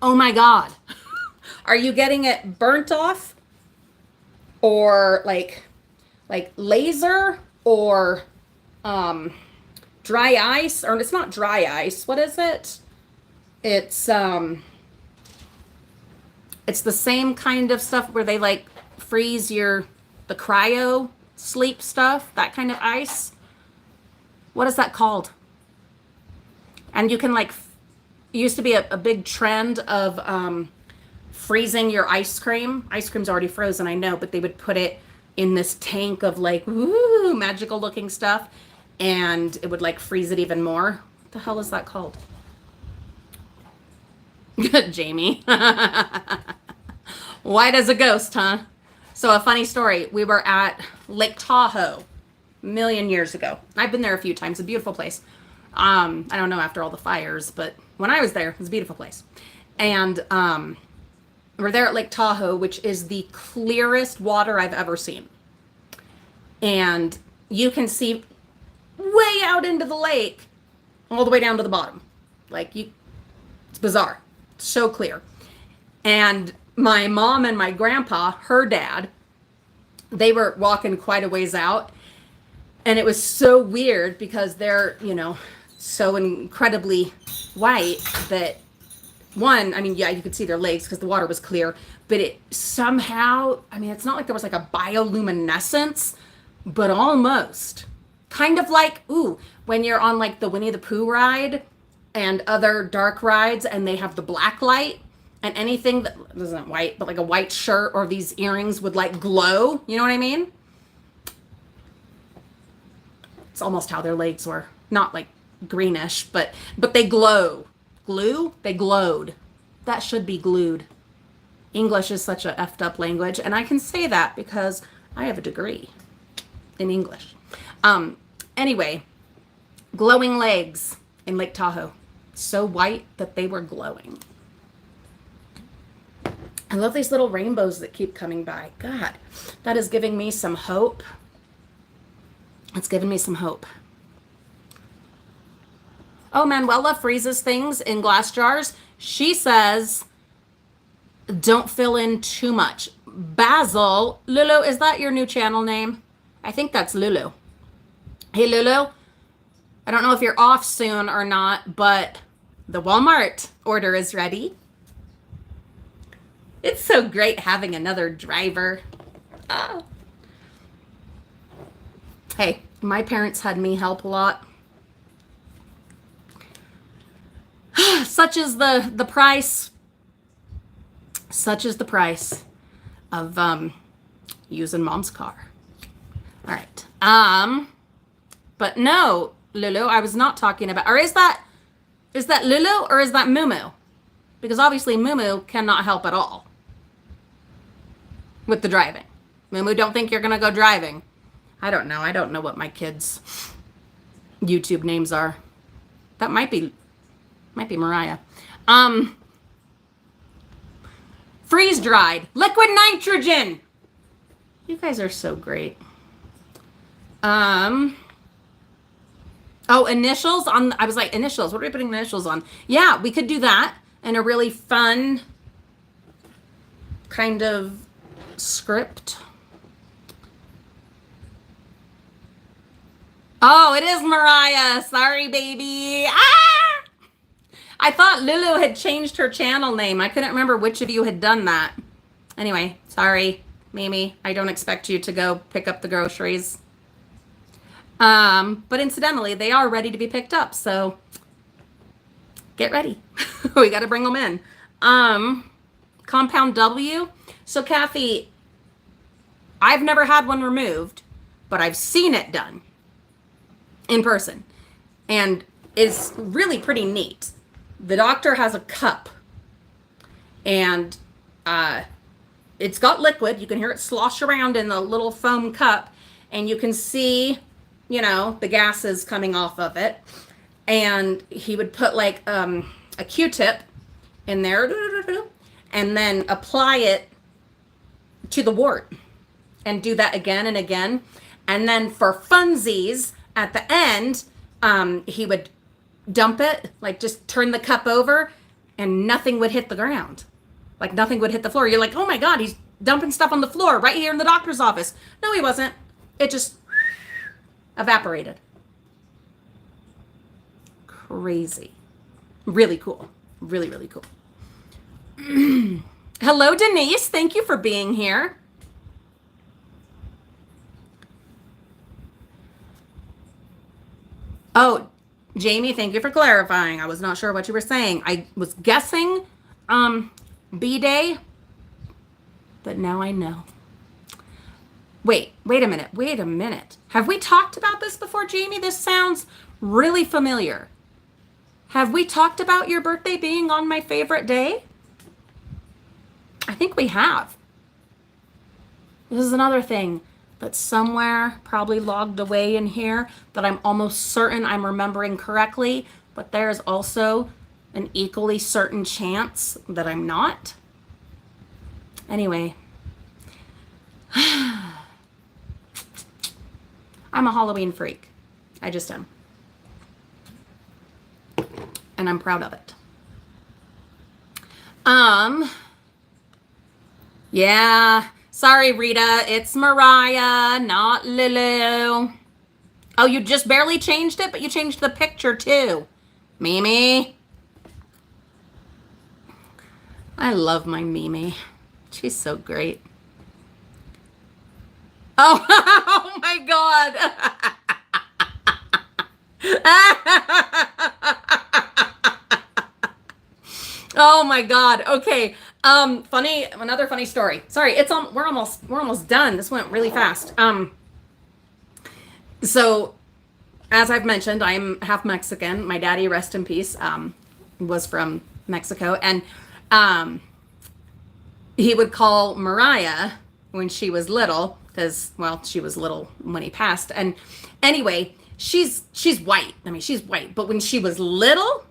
Oh my God. Are you getting it burnt off? Or like laser? Or dry ice? Or it's not dry ice. What is it? It's the same kind of stuff where they like freeze the cryo sleep stuff, that kind of ice. What is that called? And you can like, it used to be a big trend of freezing your ice cream. Ice cream's already frozen, I know, but they would put it in this tank of like, woo, magical looking stuff. And it would like freeze it even more. What the hell is that called? Jamie. White as a ghost, huh? So a funny story. We were at Lake Tahoe a million years ago. I've been there a few times. A beautiful place. I don't know after all the fires, but when I was there, it was a beautiful place. And we're there at Lake Tahoe, which is the clearest water I've ever seen. And you can see way out into the lake, all the way down to the bottom. It's bizarre. So clear. And my mom and my grandpa, her dad, they were walking quite a ways out. And it was so weird because they're, so incredibly white that one, I mean, yeah, you could see their legs because the water was clear, but it somehow, I mean, it's not like there was like a bioluminescence, but almost kind of like, when you're on like the Winnie the Pooh ride and other dark rides and they have the black light and anything that isn't white, but like a white shirt or these earrings would like glow. You know what I mean? It's almost how their legs were. Not like greenish, but they glow. Glue? They glowed. That should be glued. English is such a effed up language, and I can say that because I have a degree in English. Anyway, glowing legs in Lake Tahoe. So white that they were glowing. I love these little rainbows that keep coming by. God, that is giving me some hope. It's giving me some hope. Oh, Manuela freezes things in glass jars. She says, don't fill in too much. Basil, Lulu, is that your new channel name? I think that's Lulu. Hey, Lulu, I don't know if you're off soon or not, but the Walmart order is ready. It's so great having another driver. Oh. Hey, my parents had me help a lot. Such is the price. Such is the price of using mom's car. All right. But no, Lulu, I was not talking about. Or is that Lulu or is that Mumu? Because obviously Mumu cannot help at all with the driving. Mumu, don't think you're gonna go driving. I don't know. I don't know what my kids' YouTube names are. That might be Mariah. Freeze dried liquid nitrogen. You guys are so great. Oh, initials on. I was like, initials. What are we putting initials on? Yeah, we could do that in a really fun kind of script. Oh, it is Mariah. Sorry, baby. Ah! I thought Lulu had changed her channel name. I couldn't remember which of you had done that. Anyway, sorry, Mimi. I don't expect you to go pick up the groceries. But incidentally, they are ready to be picked up, so get ready. We got to bring them in. Compound W. So, Kathy, I've never had one removed, but I've seen it done in person, and it's really pretty neat. The doctor has a cup, and it's got liquid. You can hear it slosh around in the little foam cup, and you can see, you know, the gases coming off of it. And he would put like a Q-tip in there and then apply it to the wart and do that again and again. And then for funsies, at the end, he would dump it, like just turn the cup over, and nothing would hit the ground. Like nothing would hit the floor. You're like, oh my God, he's dumping stuff on the floor right here in the doctor's office. No, he wasn't. It just evaporated. Crazy. Really cool. Really, really cool. Hello, Denise. Thank you for being here. Oh, Jamie, thank you for clarifying. I was not sure what you were saying. I was guessing B-Day, but now I know. Wait a minute. Have we talked about this before, Jamie? This sounds really familiar. Have we talked about your birthday being on my favorite day? I think we have. This is another thing that's somewhere probably logged away in here that I'm almost certain I'm remembering correctly, but there's also an equally certain chance that I'm not. Anyway, I'm a Halloween freak. I just am. And I'm proud of it. Yeah. Sorry, Rita. It's Mariah, not Lulu. Oh, you just barely changed it, but you changed the picture too. Mimi. I love my Mimi. She's so great. Oh, oh my God. Oh my God. Okay. Another funny story. Sorry, we're almost done. This went really fast. So as I've mentioned, I'm half Mexican. My daddy, rest in peace, was from Mexico. And um, he would call Mariah when she was little, because, well, she was little when he passed. And anyway, she's white. I mean, she's white. But when she was little,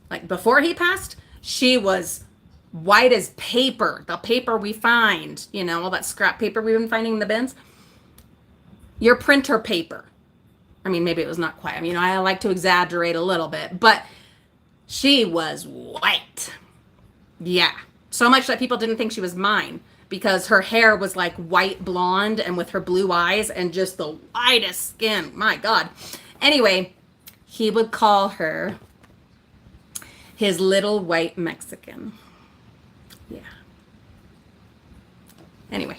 like before he passed, she was white as paper. The paper we find, you know, all that scrap paper we've been finding in the bins. Your printer paper. I mean, maybe it was not quite. I mean, I like to exaggerate a little bit, but she was white. Yeah. So much that people didn't think she was mine because her hair was like white blonde and with her blue eyes and just the whitest skin. My God. Anyway, he would call her his little white Mexican. Yeah. Anyway.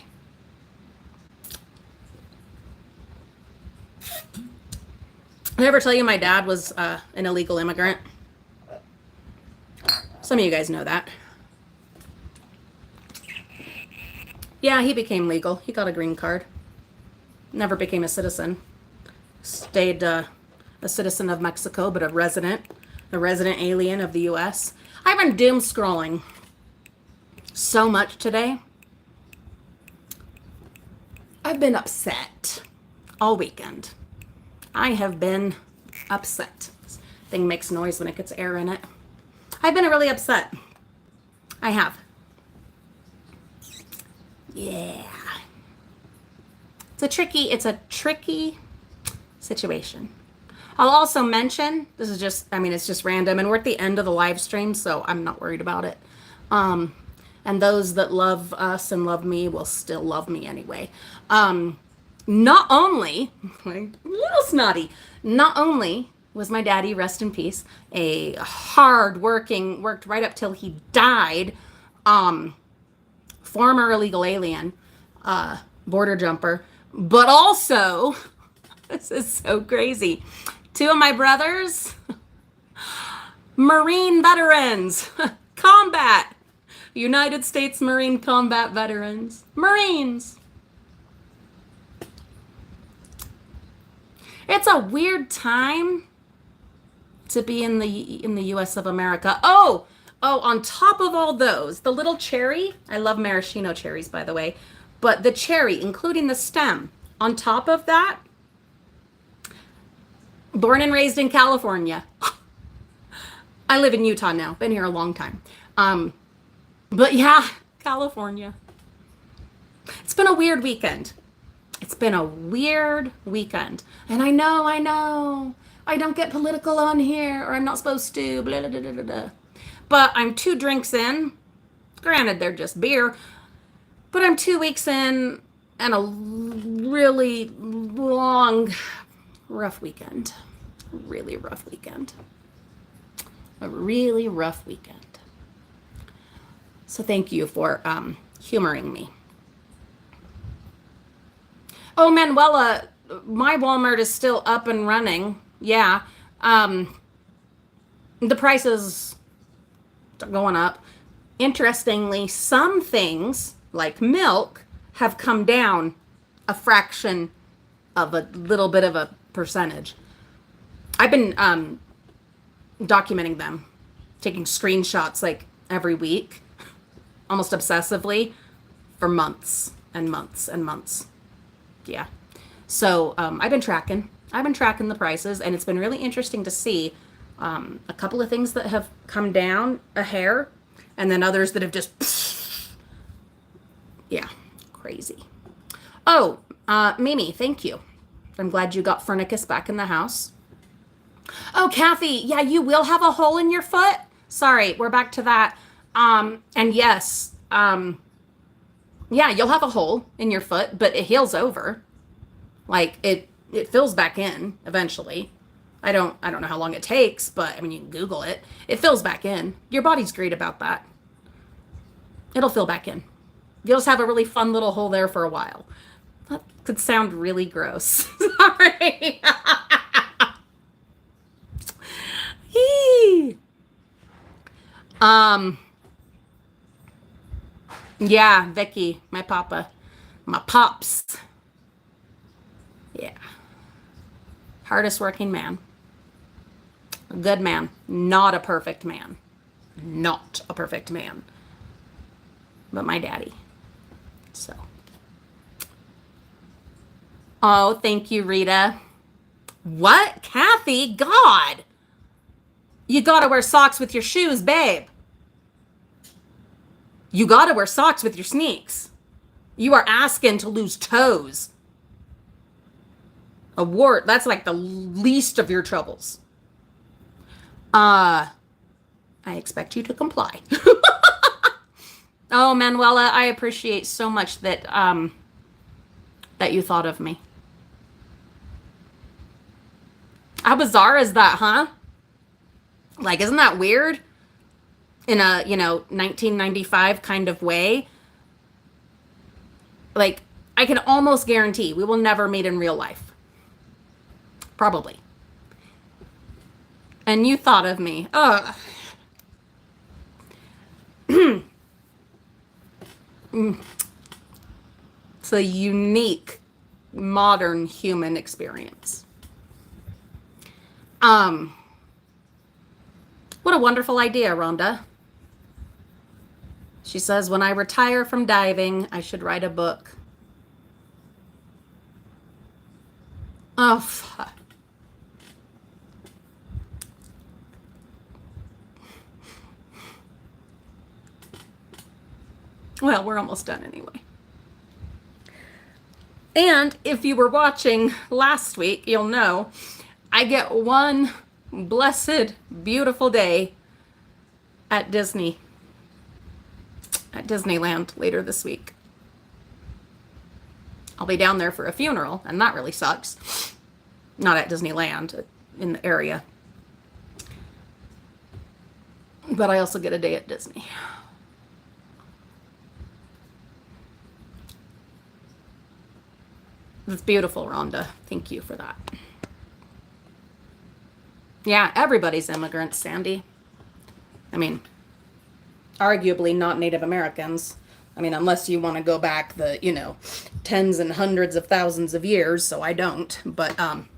Did I ever tell you my dad was an illegal immigrant? Some of you guys know that. Yeah, he became legal. He got a green card. Never became a citizen. Stayed a citizen of Mexico, but a resident alien of the U.S. I've been doom scrolling so much today. I've been upset all weekend. I have been upset. This thing makes noise when it gets air in it. I've been really upset. I have. Yeah. It's a tricky situation. I'll also mention, this is just, I mean, it's just random, and we're at the end of the live stream, so I'm not worried about it. And those that love us and love me will still love me anyway. Not only, like, a little snotty, not only was my daddy, rest in peace, a worked right up till he died, former illegal alien, border jumper, but also, this is so crazy, 2 of my brothers, Marine veterans, combat, United States Marine combat veterans, Marines. It's a weird time to be in the U.S. of America. Oh, on top of all those, the little cherry, I love maraschino cherries, by the way, but the cherry, including the stem, on top of that, born and raised in California. I live in Utah now, been here a long time. But yeah, California. It's been a weird weekend. And I know, I don't get political on here, or I'm not supposed to, blah, blah, blah, blah, blah. But I'm 2 drinks in. Granted, they're just beer. But I'm 2 weeks in and a really long, rough weekend. Really rough weekend. A really rough weekend. So thank you for humoring me. Oh, Manuela, my Walmart is still up and running. Yeah. The prices are going up. Interestingly, some things, like milk, have come down a fraction of a little bit of a percentage. I've been documenting them, taking screenshots like every week, almost obsessively, for months and months and months. Yeah. So I've been tracking the prices, and it's been really interesting to see a couple of things that have come down a hair, and then others that have just, yeah, crazy. Oh, Mimi, thank you. I'm glad you got Furnicus back in the house. Oh, Kathy, yeah, you will have a hole in your foot. Sorry, we're back to that. And yes, yeah, you'll have a hole in your foot, but it heals over. Like it fills back in eventually. I don't know how long it takes, but I mean, you can Google it. It fills back in. Your body's great about that. It'll fill back in. You'll just have a really fun little hole there for a while. That could sound really gross. Sorry. Yeah, Vicky, my papa, my pops. Yeah. Hardest working man. A good man. Not a perfect man. Not a perfect man. But my daddy. So. Oh, thank you, Rita. What? Kathy? God. You gotta wear socks with your shoes, babe. You gotta wear socks with your sneaks. You are asking to lose toes. A wart, that's like the least of your troubles. I expect you to comply. Oh, Manuela, I appreciate so much that that you thought of me. How bizarre is that, huh? Like, isn't that weird? In a, 1995 kind of way. Like, I can almost guarantee we will never meet in real life. Probably. And you thought of me. Ugh. It's a unique modern human experience. What a wonderful idea, Rhonda. She says, when I retire from diving, I should write a book. Oh, fuck. Well, we're almost done anyway. And if you were watching last week, you'll know I get one blessed, beautiful day at Disneyland later this week. I'll be down there for a funeral, and that really sucks. Not at Disneyland, in the area. But I also get a day at Disney. It's beautiful, Rhonda. Thank you for that. Yeah, everybody's immigrants, Sandy. I mean, arguably not Native Americans. I mean, unless you want to go back the, tens and hundreds of thousands of years, so I don't. But I'm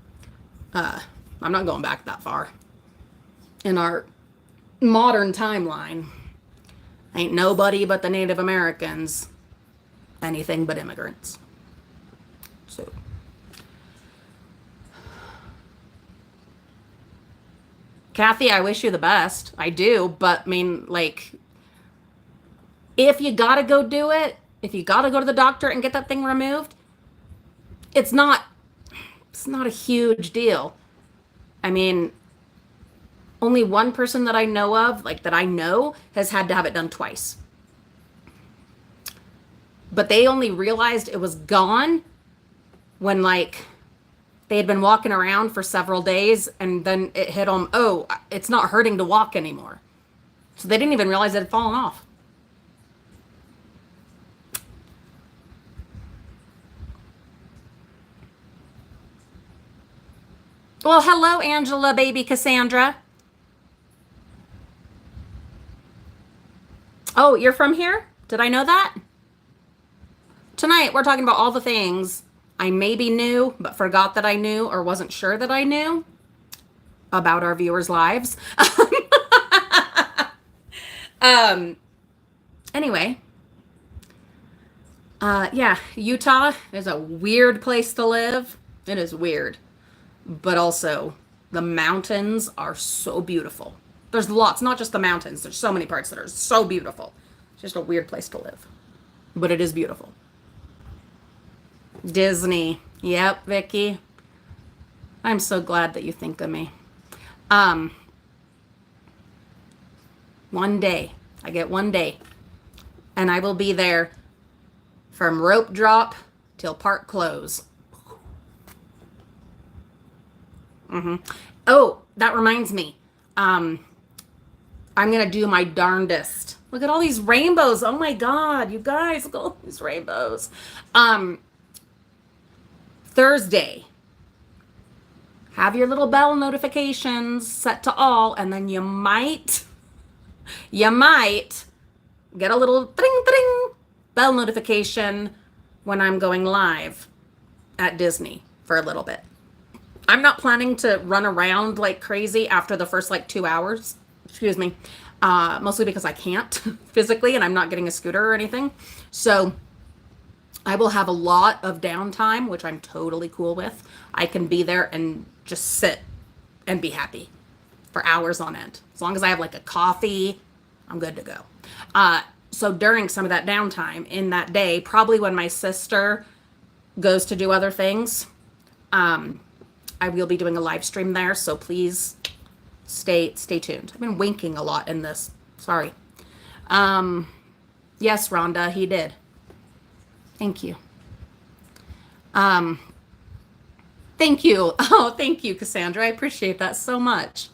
not going back that far. In our modern timeline, ain't nobody but the Native Americans anything but immigrants. So, Kathy, I wish you the best. I do, but I mean, like, if you gotta go do it, if you gotta go to the doctor and get that thing removed, it's not a huge deal. I mean, only one person that I know of, has had to have it done twice. But they only realized it was gone when, they had been walking around for several days, and then it hit them, oh, it's not hurting to walk anymore. So they didn't even realize it had fallen off. Well, hello, Angela, baby Cassandra. Oh, you're from here? Did I know that? Tonight, we're talking about all the things I maybe knew, but forgot that I knew or wasn't sure that I knew about our viewers' lives. Anyway. Yeah, Utah is a weird place to live. It is weird. But also, the mountains are so beautiful. There's lots, not just the mountains. There's so many parts that are so beautiful. It's just a weird place to live. But it is beautiful. Disney. Yep, Vicky. I'm so glad that you think of me. One day. I get one day. And I will be there from rope drop till park close. Oh, that reminds me. I'm going to do my darndest. Look at all these rainbows. Oh my God, you guys, look at all these rainbows. Thursday, have your little bell notifications set to all, and then you might get a little ding bell notification when I'm going live at Disney for a little bit. I'm not planning to run around like crazy after the first like 2 hours. Excuse me. Mostly because I can't physically and I'm not getting a scooter or anything. So I will have a lot of downtime, which I'm totally cool with. I can be there and just sit and be happy for hours on end. As long as I have like a coffee, I'm good to go. So during some of that downtime in that day, probably when my sister goes to do other things, I will be doing a live stream there. So please stay tuned. I've been winking a lot in this. Sorry. Yes, Rhonda, he did. Thank you. Thank you. Oh, thank you, Cassandra. I appreciate that so much.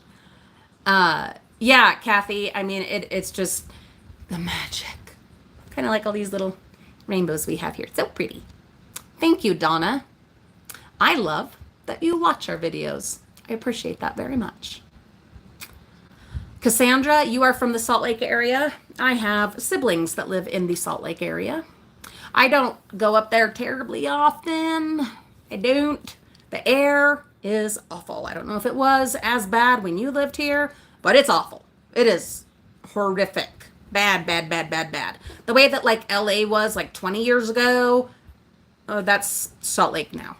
Yeah, Kathy, I mean, it's just the magic. Kind of like all these little rainbows we have here. So pretty. Thank you, Donna. I love that you watch our videos. I appreciate that very much. Cassandra, you are from the Salt Lake area. I have siblings that live in the Salt Lake area. I don't go up there terribly often. I don't. The air is awful. I don't know if it was as bad when you lived here, but it's awful. It is horrific. Bad, bad, bad, bad, bad. The way that like LA was like 20 years ago, that's Salt Lake now.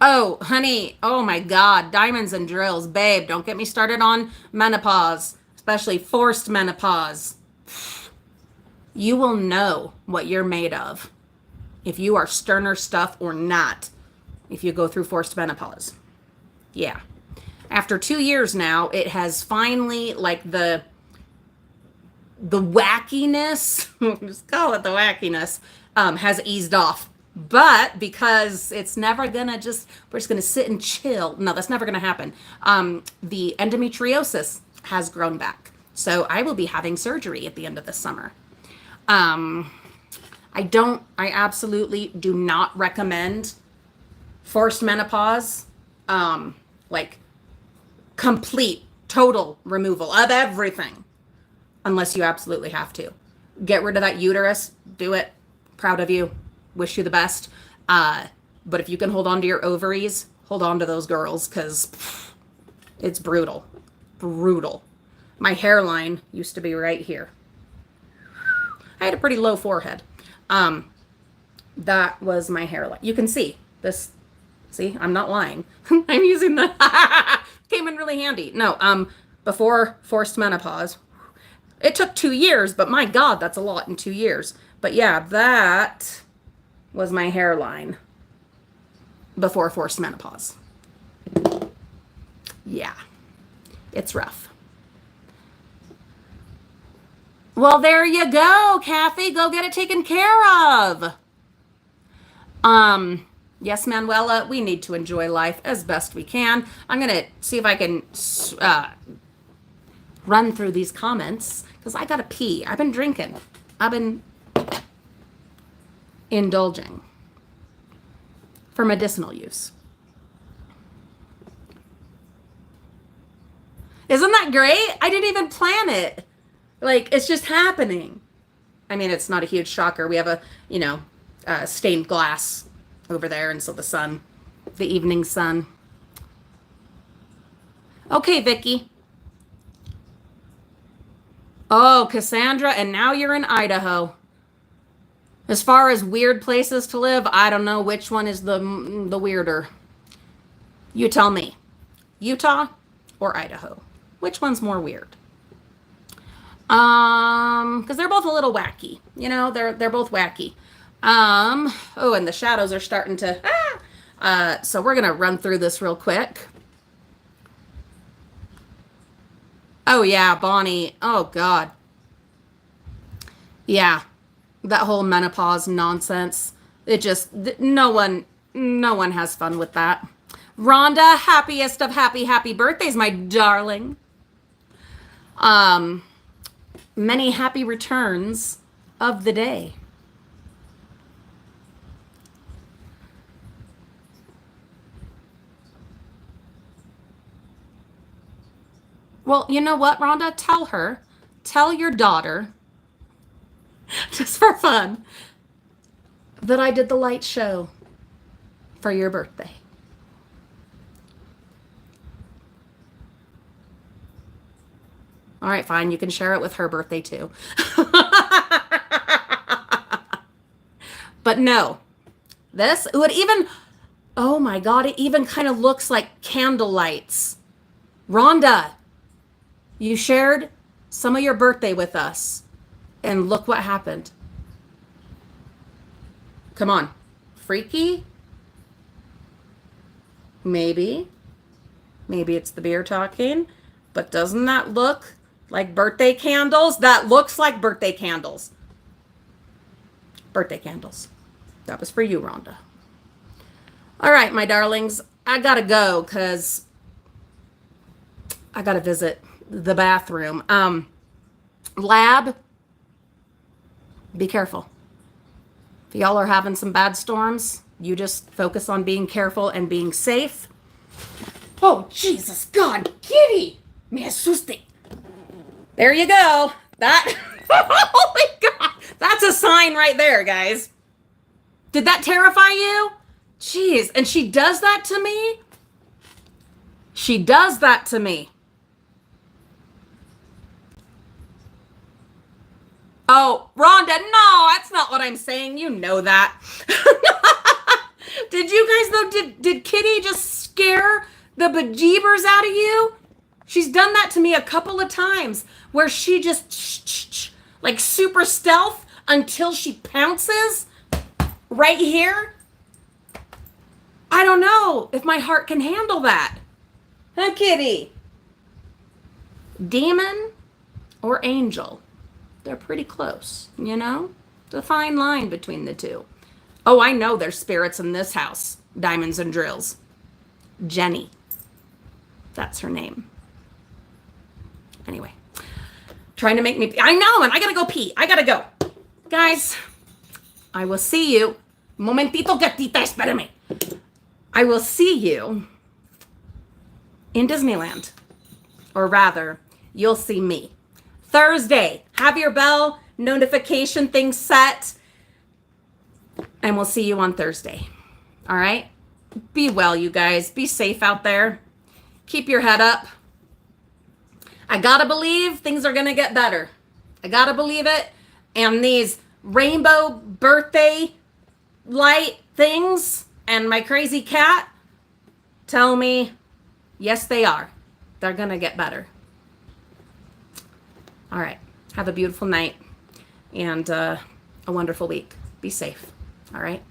Oh, honey, oh my God, diamonds and drills. Babe, don't get me started on menopause, especially forced menopause. You will know what you're made of if you are sterner stuff or not if you go through forced menopause. Yeah. After 2 years now, it has finally, like the wackiness, just call it the wackiness, has eased off. But because it's never gonna we're just gonna sit and chill. No, that's never gonna happen. The endometriosis has grown back. So I will be having surgery at the end of the summer. I absolutely do not recommend forced menopause, like complete, total removal of everything, unless you absolutely have to. Get rid of that uterus, do it. Proud of you. Wish you the best. But if you can hold on to your ovaries, hold on to those girls, because it's brutal. Brutal. My hairline used to be right here. I had a pretty low forehead. That was my hairline. You can see this. See, I'm not lying. I'm using the came in really handy. No, before forced menopause. It took 2 years, but my God, that's a lot in 2 years. But yeah, that was my hairline before forced menopause. Yeah, it's rough. Well, there you go, Kathy. Go get it taken care of. Yes, Manuela, we need to enjoy life as best we can. I'm going to see if I can run through these comments because I got to pee. I've been drinking. I've been indulging for medicinal use. Isn't that great? I didn't even plan it. Like, it's just happening. I mean, it's not a huge shocker. We have a, stained glass over there, and so the evening sun. Okay, Vicky. Oh, Cassandra, and now you're in Idaho. As far as weird places to live, I don't know which one is the weirder. You tell me. Utah or Idaho? Which one's more weird? Because they're both a little wacky. They're both wacky. Oh, and the shadows are starting to, so we're going to run through this real quick. Oh yeah, Bonnie. Oh God. Yeah. That whole menopause nonsense. It just, no one has fun with that. Rhonda, happiest of happy birthdays, my darling. Many happy returns of the day. Well, you know what, Rhonda? Tell your daughter, just for fun, that I did the light show. for your birthday. All right, fine. You can share it with her birthday too. But no, this would even, oh my God, it even kind of looks like candle lights. Rhonda, you shared some of your birthday with us, and look what happened. Come on. Freaky? Maybe. Maybe it's the beer talking, but doesn't that look like birthday candles? That looks like birthday candles. Birthday candles. That was for you, Rhonda. All right, my darlings, I gotta go because I gotta visit the bathroom. Lab, be careful. If y'all are having some bad storms, you just focus on being careful and being safe. Oh, Jesus, God, Kitty, me asuste. There you go. That, oh my God, that's a sign right there, guys. Did that terrify you? Jeez, and she does that to me? She does that to me. Oh, Rhonda, no, that's not what I'm saying. You know that. Did you guys though, did Kitty just scare the bejeebers out of you? She's done that to me a couple of times where she just like super stealth until she pounces right here. I don't know if my heart can handle that. Huh, Kitty? Demon or angel? They're pretty close, you know? The fine line between the two. Oh, I know there's spirits in this house. Diamonds and drills. Jenny. That's her name. Anyway. Trying to make me... I know, and I gotta go pee. I gotta go. Guys, I will see you. Momentito, gatita, espérame. I will see you in Disneyland. Or rather, you'll see me. Thursday. Have your bell notification thing set. And we'll see you on Thursday. All right? Be well, you guys. Be safe out there. Keep your head up. I gotta believe things are gonna get better. I gotta believe it. And these rainbow birthday light things and my crazy cat tell me, yes, they are. They're gonna get better. All right. Have a beautiful night and a wonderful week. Be safe. All right.